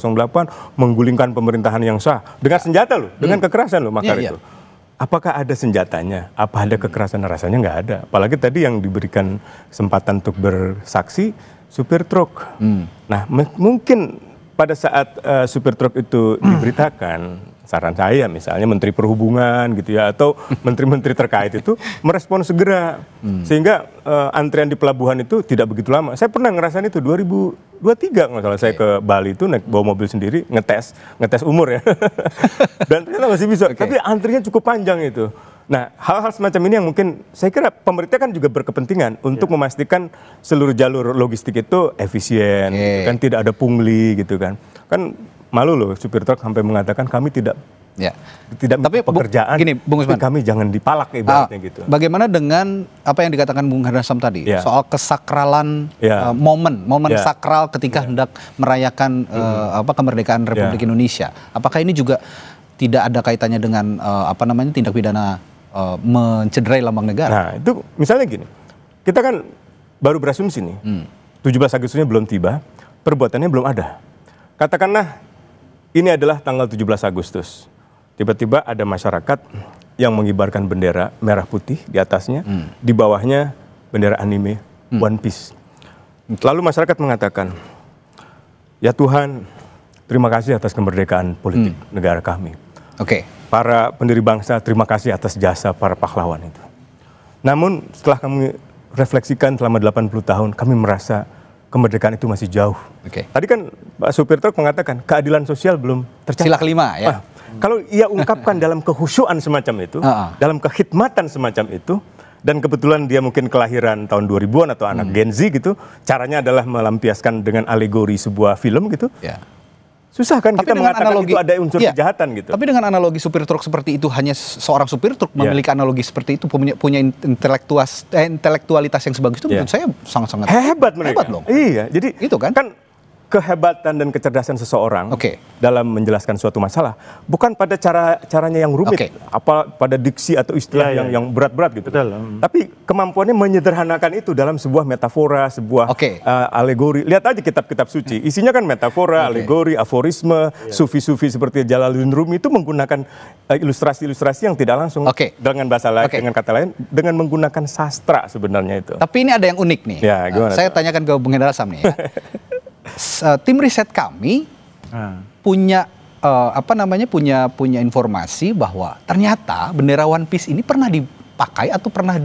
H: menggulingkan pemerintahan yang sah dengan senjata loh, dengan kekerasan loh makar itu. Apakah ada senjatanya? Apa ada kekerasan? Rasanya nggak ada. Apalagi tadi yang diberikan kesempatan untuk bersaksi supir truk. Nah, mungkin pada saat supir truk itu diberitakan, saran saya misalnya Menteri Perhubungan gitu ya, atau menteri-menteri terkait itu merespon segera. Sehingga antrian di pelabuhan itu tidak begitu lama. Saya pernah ngerasain itu 2023 nggak salah, saya ke Bali itu naik bawa mobil sendiri, ngetes umur ya. Dan ternyata masih bisa, tapi antrinya cukup panjang itu. Nah, hal-hal semacam ini yang mungkin saya kira pemerintah kan juga berkepentingan untuk memastikan seluruh jalur logistik itu efisien, gitu kan, tidak ada pungli gitu kan. Kan malu loh supir truk sampai mengatakan kami tidak tapi pekerjaan,
A: gini, Bung Usman,
H: kami jangan dipalak ibaratnya gitu.
A: Bagaimana dengan apa yang dikatakan Bung Harsam tadi soal kesakralan momen sakral ketika hendak merayakan kemerdekaan Republik Indonesia? Apakah ini juga tidak ada kaitannya dengan tindak pidana mencederai lambang negara?
H: Nah, itu misalnya gini, kita kan baru berasumsi nih, 17 Agustusnya belum tiba, perbuatannya belum ada. Katakanlah ini adalah tanggal 17 Agustus. Tiba-tiba ada masyarakat yang mengibarkan bendera merah putih di atasnya, di bawahnya bendera anime One Piece. Lalu masyarakat mengatakan, ya Tuhan, terima kasih atas kemerdekaan politik negara kami. Para pendiri bangsa, terima kasih atas jasa para pahlawan itu. Namun setelah kami refleksikan selama 80 tahun, kami merasa kemerdekaan itu masih jauh. Tadi kan Pak supir truk mengatakan keadilan sosial belum tercapai.
A: Sila kelima ya.
H: Kalau ia ungkapkan dalam kehusyuan semacam itu, dalam kekhidmatan semacam itu, dan kebetulan dia mungkin kelahiran tahun 2000-an atau anak Gen Z gitu, caranya adalah melampiaskan dengan alegori sebuah film gitu. Susah kan kita mengatakan itu ada unsur kejahatan gitu.
A: Tapi dengan analogi supir truk seperti itu, hanya seorang supir truk memiliki analogi seperti itu, punya intelektualitas yang sebagus itu, menurut saya sangat-sangat
H: hebat mereka.
A: Hebat loh.
H: Iya, jadi
A: itu kan
H: kehebatan dan kecerdasan seseorang dalam menjelaskan suatu masalah bukan pada caranya yang rumit, apa pada diksi atau istilah yang berat-berat gitu. Tapi kemampuannya menyederhanakan itu dalam sebuah metafora, sebuah alegori. Lihat aja kitab-kitab suci, isinya kan metafora, alegori, aforisme, sufi-sufi seperti Jalaluddin Rumi itu menggunakan ilustrasi-ilustrasi yang tidak langsung dengan bahasa lain, dengan kata lain, dengan menggunakan sastra sebenarnya itu.
A: Tapi ini ada yang unik nih.
H: Ya, gimana?
A: Saya tanyakan ke Bung Hendra Sam nih ya. Tim riset kami punya punya informasi bahwa ternyata bendera One Piece ini pernah dipakai atau pernah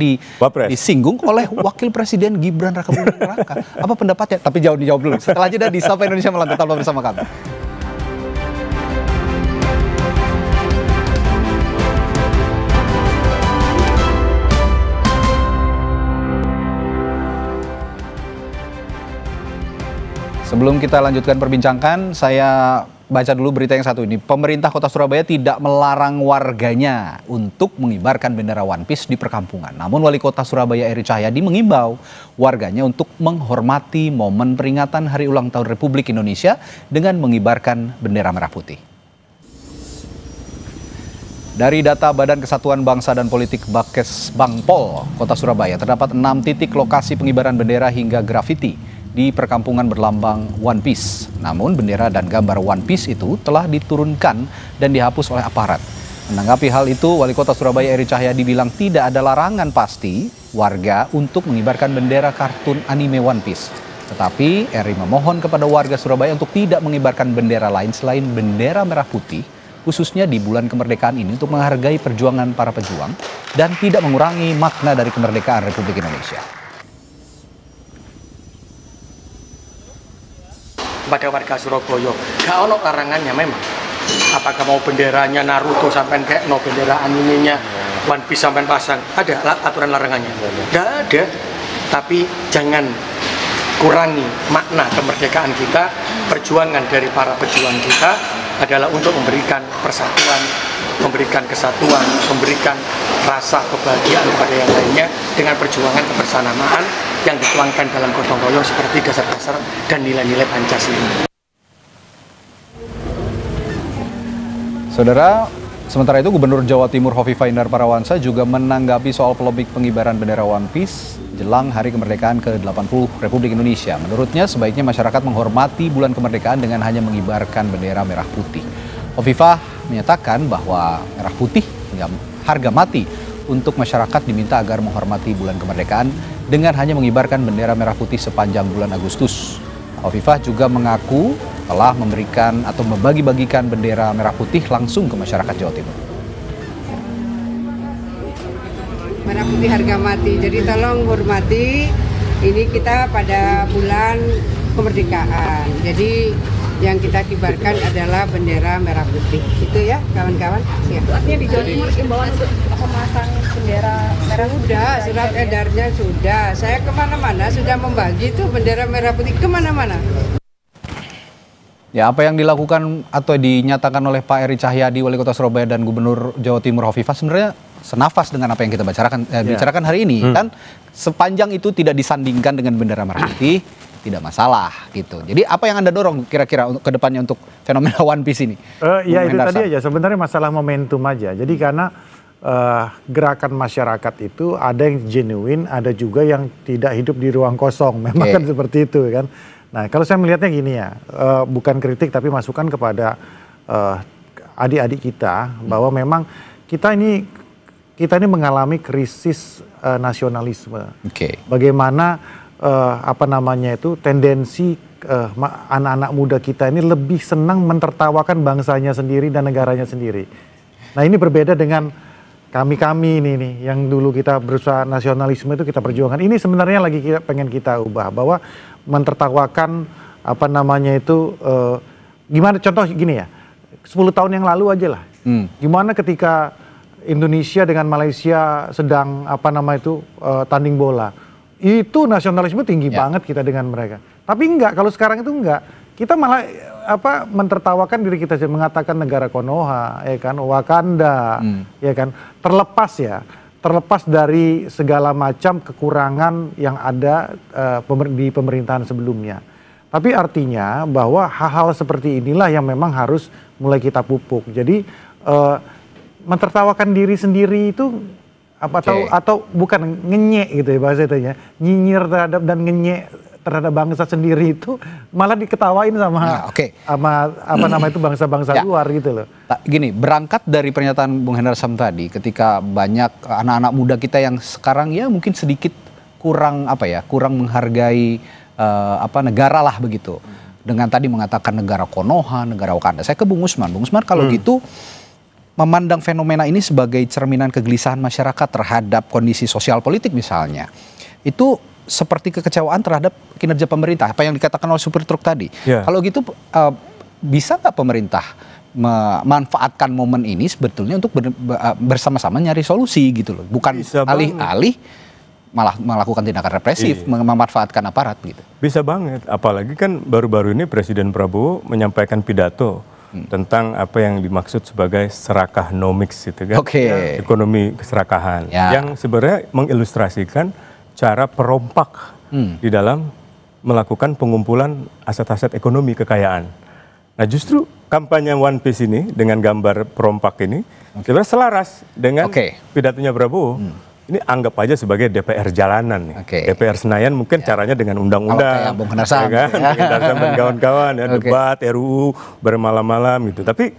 A: disinggung oleh Wakil Presiden Gibran Rakabuming Raka. Apa pendapatnya? Tapi dijawab dulu. Setelah jeda di Sapa Indonesia Malam, tetap bersama kami. Sebelum kita lanjutkan perbincangan, saya baca dulu berita yang satu ini. Pemerintah Kota Surabaya tidak melarang warganya untuk mengibarkan bendera One Piece di perkampungan. Namun Wali Kota Surabaya Eri Cahyadi mengimbau warganya untuk menghormati momen peringatan Hari Ulang Tahun Republik Indonesia dengan mengibarkan bendera merah putih. Dari data Badan Kesatuan Bangsa dan Politik Bakes Bangpol Kota Surabaya, terdapat 6 titik lokasi pengibaran bendera hingga grafiti di perkampungan berlambang One Piece. Namun bendera dan gambar One Piece itu telah diturunkan dan dihapus oleh aparat. Menanggapi hal itu, Wali Kota Surabaya Eri Cahyadi bilang tidak ada larangan pasti warga untuk mengibarkan bendera kartun anime One Piece. Tetapi Eri memohon kepada warga Surabaya untuk tidak mengibarkan bendera lain selain bendera merah putih, khususnya di bulan kemerdekaan ini untuk menghargai perjuangan para pejuang dan tidak mengurangi makna dari kemerdekaan Republik Indonesia.
K: Pada warga Surabaya, gak ono larangannya memang. Apakah mau benderanya Naruto sampai kayak no bendera animenya One Piece sampai pasang, ada aturan larangannya? Gak ada. Tapi jangan kurangi makna kemerdekaan kita. Perjuangan dari para pejuang kita adalah untuk memberikan persatuan, memberikan kesatuan, memberikan rasa kebahagiaan kepada yang lainnya dengan perjuangan kebersamaan yang dituangkan dalam gotong royong seperti dasar-dasar dan nilai-nilai Pancasila.
A: Saudara, sementara itu Gubernur Jawa Timur Hovifah Indar Parawansa juga menanggapi soal polemik pengibaran bendera One Piece jelang Hari Kemerdekaan ke-80 Republik Indonesia. Menurutnya sebaiknya masyarakat menghormati bulan kemerdekaan dengan hanya mengibarkan bendera merah putih. Hovifah menyatakan bahwa merah putih hingga harga mati untuk masyarakat diminta agar menghormati bulan kemerdekaan dengan hanya mengibarkan bendera merah putih sepanjang bulan Agustus. Hovifah juga mengaku telah memberikan atau membagi-bagikan bendera merah putih langsung ke masyarakat Jawa Timur.
L: Merah putih harga mati, jadi tolong hormati, ini kita pada bulan kemerdekaan, jadi yang kita kibarkan adalah bendera merah putih, itu ya kawan-kawan. Ya.
M: Artinya di Jawa Timur imbauan untuk memasang bendera merah putih?
L: Sudah, surat edarnya sudah, saya kemana-mana sudah membagi tuh bendera merah putih kemana-mana.
A: Ya, apa yang dilakukan atau dinyatakan oleh Pak Eri Cahyadi, Wali Kota Surabaya dan Gubernur Jawa Timur Hovifah sebenarnya senafas dengan apa yang kita bicarakan hari ini. Kan sepanjang itu tidak disandingkan dengan bendera merah putih, tidak masalah gitu. Jadi apa yang Anda dorong kira-kira ke depannya untuk fenomena One Piece ini?
I: Ya itu tadi aja, sebenarnya masalah momentum aja. Jadi karena gerakan masyarakat itu ada yang genuine, ada juga yang tidak hidup di ruang kosong. Memang kan seperti itu kan. Nah kalau saya melihatnya gini ya, bukan kritik tapi masukan kepada adik-adik kita bahwa memang kita ini mengalami krisis nasionalisme. Bagaimana tendensi anak-anak muda kita ini lebih senang mentertawakan bangsanya sendiri dan negaranya sendiri. Nah ini berbeda dengan kami ini nih yang dulu kita berusaha nasionalisme itu kita perjuangkan. Ini sebenarnya lagi pengen kita ubah bahwa mentertawakan gimana contoh gini ya, 10 tahun yang lalu aja lah. Gimana ketika Indonesia dengan Malaysia sedang tanding bola. Itu nasionalisme tinggi banget kita dengan mereka. Tapi enggak, kalau sekarang itu enggak. Kita malah mentertawakan diri kita, mengatakan negara Konoha, ya kan, Wakanda, ya kan. Terlepas dari segala macam kekurangan yang ada di pemerintahan sebelumnya. Tapi artinya bahwa hal-hal seperti inilah yang memang harus mulai kita pupuk. Jadi mentertawakan diri sendiri itu atau bukan ngenyek gitu ya bahasanya, nyinyir terhadap dan ngenyek terhadap bangsa sendiri itu malah diketawain sama apa nama itu bangsa-bangsa luar gitu loh.
A: Gini, berangkat dari pernyataan Bung Hendar Sam tadi, ketika banyak anak-anak muda kita yang sekarang ya mungkin sedikit kurang menghargai negara lah begitu. Dengan tadi mengatakan negara Konoha, negara Wakanda. Saya ke Bung Usman. Bung Usman, kalau gitu memandang fenomena ini sebagai cerminan kegelisahan masyarakat terhadap kondisi sosial politik misalnya, itu seperti kekecewaan terhadap kinerja pemerintah, apa yang dikatakan oleh supir truk tadi. Kalau gitu bisa nggak pemerintah memanfaatkan momen ini sebetulnya untuk bersama-sama nyari solusi gitu loh, bukan alih-alih malah melakukan tindakan represif, memanfaatkan aparat gitu.
H: Bisa banget, apalagi kan baru-baru ini Presiden Prabowo menyampaikan pidato tentang apa yang dimaksud sebagai serakahnomics gitu kan, ekonomi keserakahan, yang sebenarnya mengilustrasikan cara perompak di dalam melakukan pengumpulan aset-aset ekonomi kekayaan. Nah justru kampanye One Piece ini dengan gambar perompak ini sebenarnya selaras dengan pidatonya Prabowo. Ini anggap aja sebagai DPR jalanan nih. DPR Senayan mungkin caranya dengan undang-undang,
A: Bung Hendar Sam,
H: dan kawan-kawan, debat RUU bermalam-malam gitu. Tapi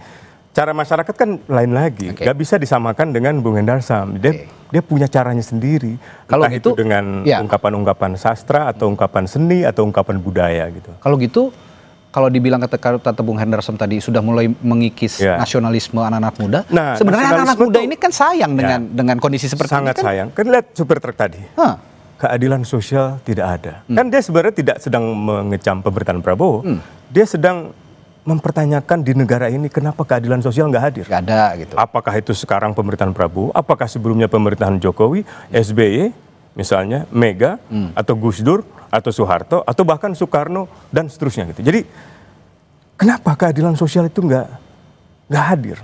H: cara masyarakat kan lain lagi, nggak bisa disamakan dengan Bung Hendar Sam. Dia punya caranya sendiri.
A: Kalau
H: gitu dengan ungkapan-ungkapan sastra atau ungkapan seni atau ungkapan budaya gitu.
A: Kalau gitu, kalau dibilang kata Bung Hendar Sam tadi sudah mulai mengikis nasionalisme anak-anak muda, sebenarnya anak-anak muda ini kan sayang dengan kondisi seperti ini.
H: Sangat sayang. Kan lihat supir truk tadi. Keadilan sosial tidak ada. Kan dia sebenarnya tidak sedang mengecam pemerintahan Prabowo. Dia sedang mempertanyakan di negara ini kenapa keadilan sosial nggak hadir.
A: Nggak ada gitu.
H: Apakah itu sekarang pemerintahan Prabowo, apakah sebelumnya pemerintahan Jokowi, SBY, misalnya Mega, atau Gus Dur, atau Soeharto, atau bahkan Soekarno, dan seterusnya gitu. Jadi kenapa keadilan sosial itu nggak hadir?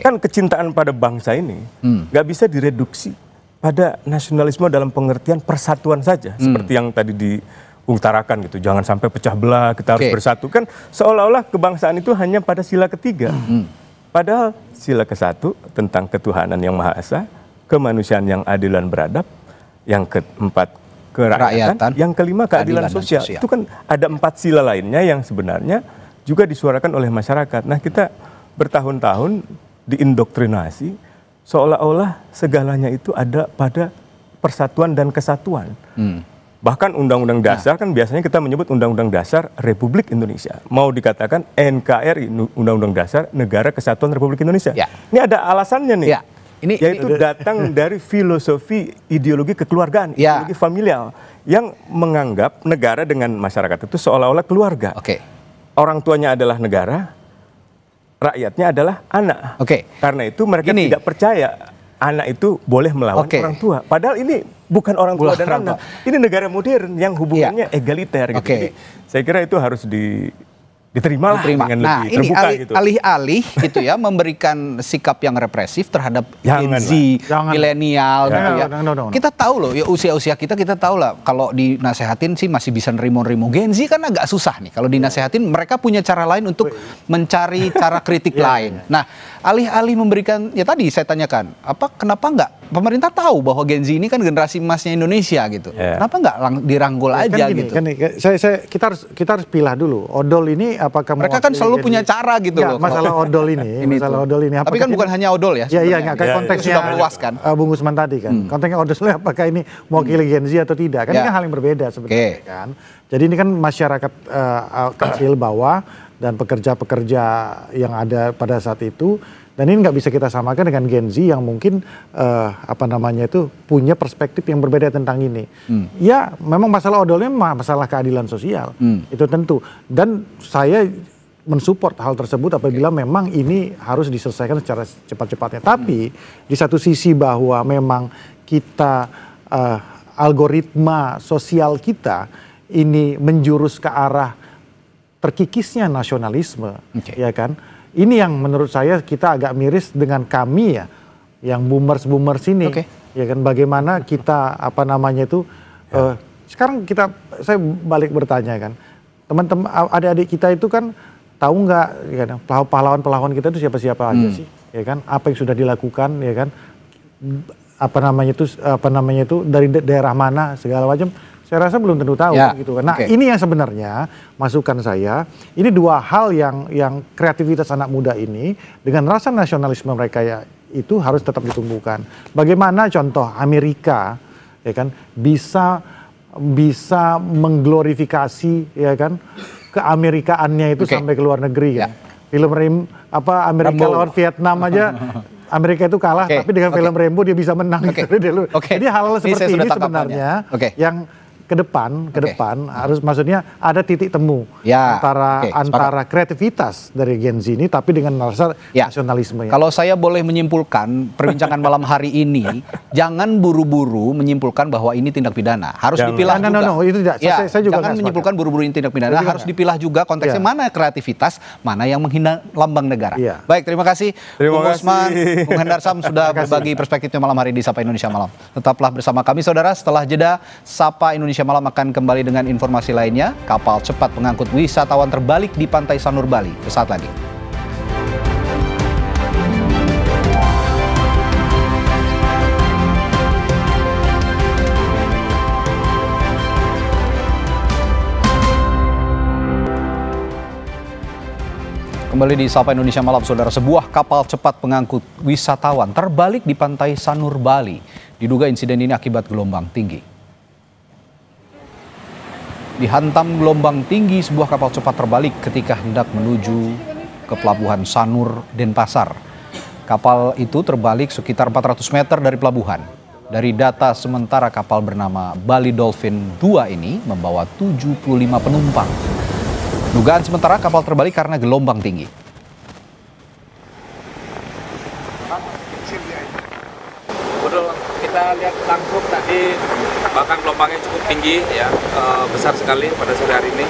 H: Kan kecintaan pada bangsa ini nggak bisa direduksi pada nasionalisme dalam pengertian persatuan saja, seperti yang tadi diutarakan gitu. Jangan sampai pecah belah, kita harus bersatu. Kan seolah-olah kebangsaan itu hanya pada sila ketiga. Padahal sila ke-1 tentang ketuhanan yang Maha Esa, kemanusiaan yang adil dan beradab, yang keempat kerakyatan, yang kelima keadilan sosial. Itu kan ada 4 sila lainnya yang sebenarnya juga disuarakan oleh masyarakat. Nah kita bertahun-tahun diindoktrinasi seolah-olah segalanya itu ada pada persatuan dan kesatuan. Bahkan Undang-Undang Dasar kan biasanya kita menyebut Undang-Undang Dasar Republik Indonesia. Mau dikatakan NKRI, Undang-Undang Dasar Negara Kesatuan Republik Indonesia. Ini ada alasannya nih. Yaitu datang dari filosofi ideologi kekeluargaan, ideologi familial, yang menganggap negara dengan masyarakat itu seolah-olah keluarga. Orang tuanya adalah negara, rakyatnya adalah anak. Karena itu mereka tidak percaya anak itu boleh melawan orang tua. Padahal ini bukan orang tua dan anak. Ini negara modern yang hubungannya egaliter. Gitu. Jadi saya kira itu harus diterima lah dengan lebih terbuka gitu.
A: Alih-alih gitu ya memberikan sikap yang represif terhadap Gen Z, milenial gitu ya. Kita tahu loh ya usia-usia kita tahu lah kalau dinasehatin sih masih bisa nerimo-nerimo. Gen Z kan agak susah nih kalau dinasehatin, mereka punya cara lain untuk mencari cara kritik lain. Nah, alih-alih memberikan, ya tadi saya tanyakan, kenapa enggak pemerintah tahu bahwa Gen Z ini kan generasi emasnya Indonesia gitu. Kenapa enggak dirangkul aja gitu.
I: Kita harus pilah dulu. Odol ini apakah
A: mereka kan selalu punya cara gitu loh.
I: Masalah odol ini,
A: tapi kan bukan hanya odol ya.
I: Iya, konteksnya
A: sudah meluas kan.
I: Bung Usman tadi kan. Konteksnya odol apakah ini mewakili Gen Z atau tidak? Kan ini kan hal yang berbeda sebenarnya kan. Jadi ini kan masyarakat kecil bawah dan pekerja-pekerja yang ada pada saat itu. Dan ini nggak bisa kita samakan dengan Gen Z yang mungkin punya perspektif yang berbeda tentang ini. Ya memang masalah odolnya masalah keadilan sosial, itu tentu. Dan saya mensupport hal tersebut apabila memang ini harus diselesaikan secara cepat-cepatnya. Tapi di satu sisi bahwa memang kita algoritma sosial kita ini menjurus ke arah terkikisnya nasionalisme, ya kan? Ini yang menurut saya kita agak miris dengan kami ya, yang boomers ini, ya kan? Bagaimana kita sekarang saya balik bertanya kan, teman-teman adik-adik kita itu kan tahu nggak ya kan, pahlawan-pahlawan kita itu siapa-siapa aja sih, ya kan? Apa yang sudah dilakukan, ya kan? Apa namanya itu dari daerah mana segala macam. Saya rasa belum tentu tahu gitu kan. Nah, ini yang sebenarnya masukan saya, ini dua hal yang kreativitas anak muda ini dengan rasa nasionalisme mereka ya itu harus tetap ditumbuhkan. Bagaimana contoh Amerika ya kan bisa mengglorifikasi ya kan keamerikaannya itu sampai ke luar negeri kan. Film Amerika lawan Vietnam aja Amerika itu kalah tapi dengan film Rambo dia bisa menang gitu. Jadi hal-hal seperti ini sebenarnya yang ke depan harus maksudnya ada titik temu antara kreativitas dari Gen Z ini tapi dengan rasa nasionalisme.
A: Kalau saya boleh menyimpulkan perbincangan malam hari ini, jangan buru-buru menyimpulkan bahwa ini tindak pidana. Harus dipilah juga.
I: Itu tidak. Saya juga
A: jangan menyimpulkan buru-buru ini tindak pidana. Harus dipilah juga konteksnya mana kreativitas, mana yang menghina lambang negara. Baik, terima kasih Bung Usman, Bung Hendar Sam sudah berbagi perspektifnya malam hari di Sapa Indonesia Malam. Tetaplah bersama kami saudara, setelah jeda Sapa Indonesia Malam akan kembali dengan informasi lainnya. Kapal cepat pengangkut wisatawan terbalik di Pantai Sanur, Bali. Sesaat lagi. Kembali di Sapa Indonesia Malam, saudara. Sebuah kapal cepat pengangkut wisatawan terbalik di Pantai Sanur, Bali. Diduga insiden ini akibat gelombang tinggi. Dihantam gelombang tinggi, sebuah kapal cepat terbalik ketika hendak menuju ke pelabuhan Sanur, Denpasar. Kapal itu terbalik sekitar 400 meter dari pelabuhan. Dari data sementara, kapal bernama Bali Dolphin 2 ini membawa 75 penumpang. Dugaan sementara kapal terbalik karena gelombang tinggi.
N: Kita lihat langsung tadi bahkan gelombangnya cukup tinggi ya, besar sekali pada sore hari ini.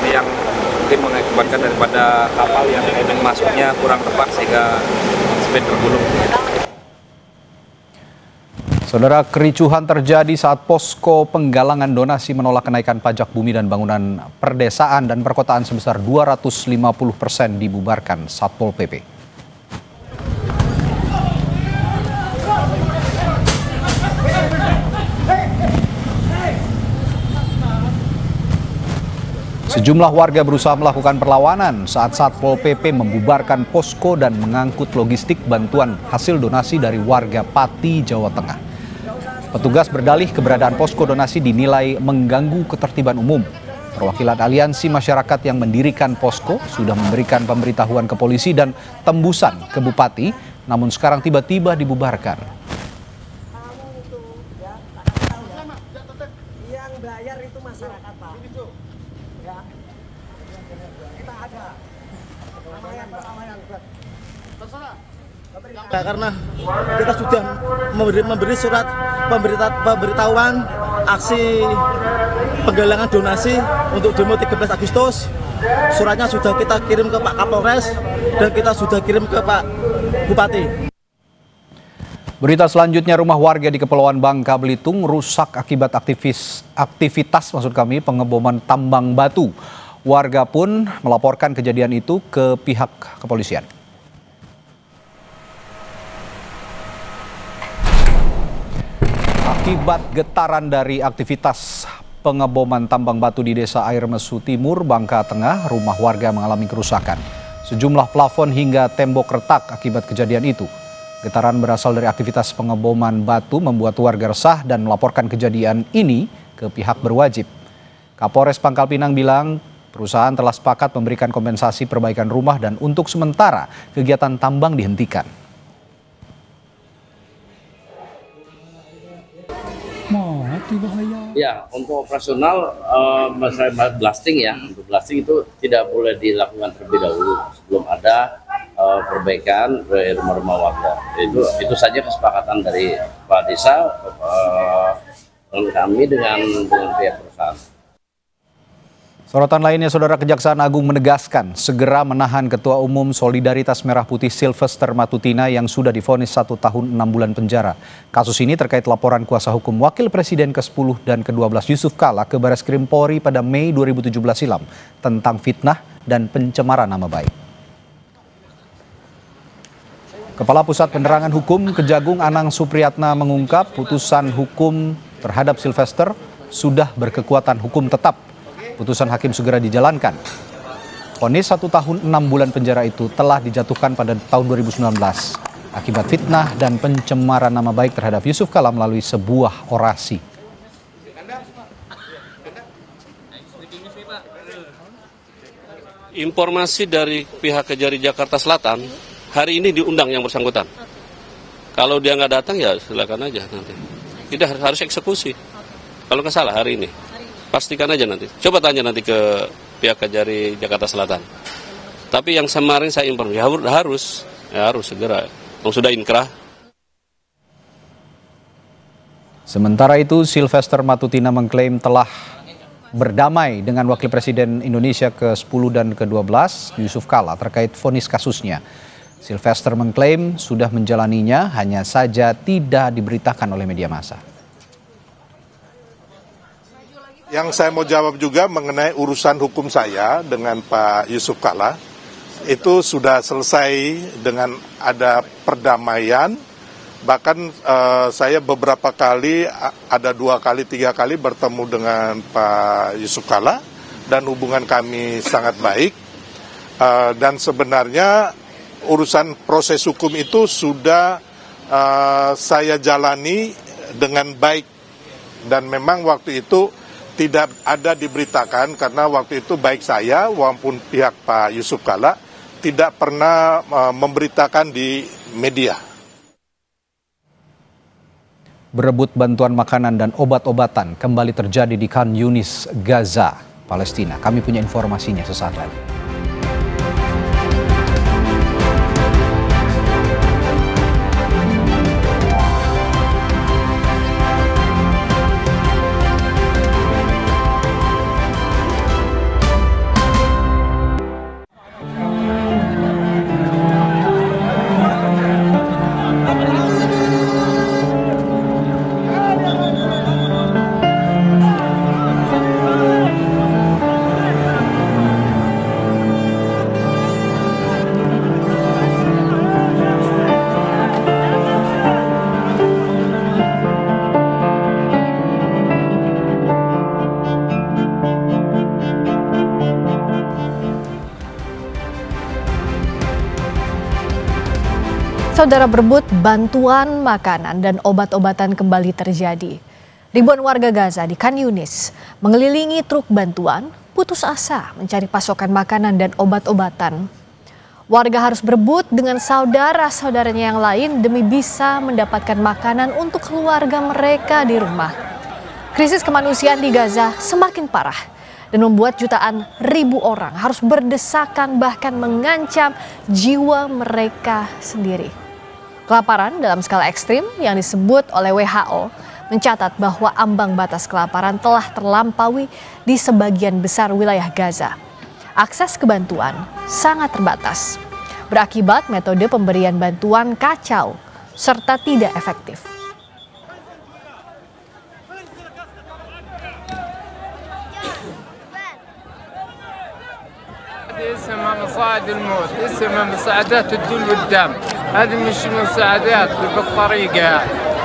N: Ini yang mungkin mengakibatkan daripada kapal yang masuknya kurang tepat sehingga speed tergulung.
A: Saudara, kericuhan terjadi saat posko penggalangan donasi menolak kenaikan pajak bumi dan bangunan perdesaan dan perkotaan sebesar 250% dibubarkan Satpol PP. Sejumlah warga berusaha melakukan perlawanan saat Satpol PP membubarkan posko dan mengangkut logistik bantuan hasil donasi dari warga Pati, Jawa Tengah. Petugas berdalih keberadaan posko donasi dinilai mengganggu ketertiban umum. Perwakilan aliansi masyarakat yang mendirikan posko sudah memberikan pemberitahuan ke polisi dan tembusan ke Bupati, namun sekarang tiba-tiba dibubarkan.
O: Yang bayar itu masyarakat, Pak. Ya. Kita ada.
P: Karena kita sudah memberi surat pemberitahuan aksi penggalangan donasi untuk demo 13 Agustus. Suratnya sudah kita kirim ke Pak Kapolres dan kita sudah kirim ke Pak Bupati.
A: Berita selanjutnya, rumah warga di Kepulauan Bangka Belitung rusak akibat aktivitas pengeboman tambang batu. Warga pun melaporkan kejadian itu ke pihak kepolisian. Akibat getaran dari aktivitas pengeboman tambang batu di Desa Air Mesu Timur, Bangka Tengah, rumah warga mengalami kerusakan. Sejumlah plafon hingga tembok retak akibat kejadian itu. Getaran berasal dari aktivitas pengeboman batu membuat warga resah dan melaporkan kejadian ini ke pihak berwajib. Kapolres Pangkal Pinang bilang perusahaan telah sepakat memberikan kompensasi perbaikan rumah dan untuk sementara kegiatan tambang dihentikan.
Q: Ya, untuk operasional masalah blasting ya, untuk blasting itu tidak boleh dilakukan terlebih dahulu sebelum ada perbaikan dari rumah-rumah warga. Itu saja kesepakatan dari Pak Desa kami dengan pihak perusahaan.
A: Sorotan lainnya, Saudara, Kejaksaan Agung menegaskan segera menahan Ketua Umum Solidaritas Merah Putih Sylvester Matutina yang sudah divonis 1 tahun 6 bulan penjara. Kasus ini terkait laporan kuasa hukum Wakil Presiden ke-10 dan ke-12 Yusuf Kalla ke Bareskrim Polri pada Mei 2017 silam tentang fitnah dan pencemaran nama baik. Kepala Pusat Penerangan Hukum Kejagung Anang Supriyatna mengungkap putusan hukum terhadap Sylvester sudah berkekuatan hukum tetap. Putusan hakim segera dijalankan. Vonis 1 tahun 6 bulan penjara itu telah dijatuhkan pada tahun 2019 akibat fitnah dan pencemaran nama baik terhadap Yusuf Kalla melalui sebuah orasi.
C: Informasi dari pihak Kejari Jakarta Selatan, hari ini diundang yang bersangkutan. Kalau dia nggak datang ya silakan aja nanti. Tidak harus eksekusi. Kalau nggak salah hari ini. Pastikan aja nanti. Coba tanya nanti ke pihak Kejari Jakarta Selatan. Tapi yang kemarin saya informasi harus segera. Sudah inkrah.
A: Sementara itu, Sylvester Matutina mengklaim telah berdamai dengan Wakil Presiden Indonesia ke-10 dan ke-12 Yusuf Kalla terkait vonis kasusnya. Sylvester mengklaim sudah menjalaninya, hanya saja tidak diberitakan oleh media massa.
R: Yang saya mau jawab juga mengenai urusan hukum saya dengan Pak Yusuf Kalla, itu sudah selesai dengan ada perdamaian. Bahkan saya beberapa kali, ada 2 kali, 3 kali bertemu dengan Pak Yusuf Kalla dan hubungan kami sangat baik. Dan sebenarnya urusan proses hukum itu sudah saya jalani dengan baik. Dan memang waktu itu tidak ada diberitakan karena waktu itu baik saya maupun pihak Pak Yusuf Kalla tidak pernah memberitakan di media.
A: Berebut bantuan makanan dan obat-obatan kembali terjadi di Khan Yunis, Gaza, Palestina. Kami punya informasinya sesaat lagi.
B: Saudara, berebut bantuan makanan dan obat-obatan kembali terjadi. Ribuan warga Gaza di Khan Yunis mengelilingi truk bantuan, putus asa mencari pasokan makanan dan obat-obatan. Warga harus berebut dengan saudara-saudaranya yang lain demi bisa mendapatkan makanan untuk keluarga mereka di rumah. Krisis kemanusiaan di Gaza semakin parah dan membuat jutaan ribu orang harus berdesakan bahkan mengancam jiwa mereka sendiri. Kelaparan dalam skala ekstrim yang disebut oleh WHO mencatat bahwa ambang batas kelaparan telah terlampaui di sebagian besar wilayah Gaza. Akses ke bantuan sangat terbatas, berakibat metode pemberian bantuan kacau serta tidak efektif.
S: اسمها مصاعد الموت، اسمها مساعدات الدول والدم، هذه مش مساعدات بالطريقة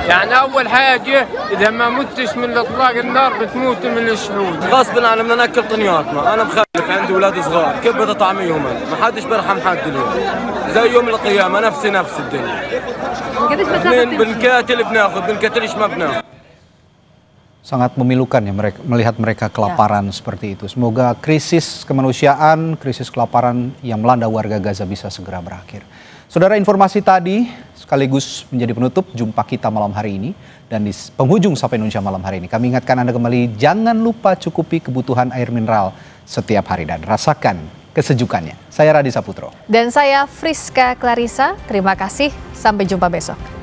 S: يعني أول حاجة إذا ما متش من إطلاق النار بتموت من الشهود. غصبا عن بدنا ناكل طنياتنا، أنا مخلف عندي أولاد صغار، كيف بدي أطعميهم أنا؟ ما حدش بيرحم حد اليوم. زي يوم القيامة نفس الدنيا. بنقاتل بناخذ، بنقاتلش ما بناخذ.
A: Sangat memilukan ya melihat mereka kelaparan seperti itu. Semoga krisis kemanusiaan, krisis kelaparan yang melanda warga Gaza bisa segera berakhir. Saudara, informasi tadi sekaligus menjadi penutup jumpa kita malam hari ini. Dan di penghujung Sapa Indonesia malam hari ini, kami ingatkan Anda kembali, jangan lupa cukupi kebutuhan air mineral setiap hari dan rasakan kesejukannya. Saya Radhi Saputro.
B: Dan saya Friska Clarissa, terima kasih, sampai jumpa besok.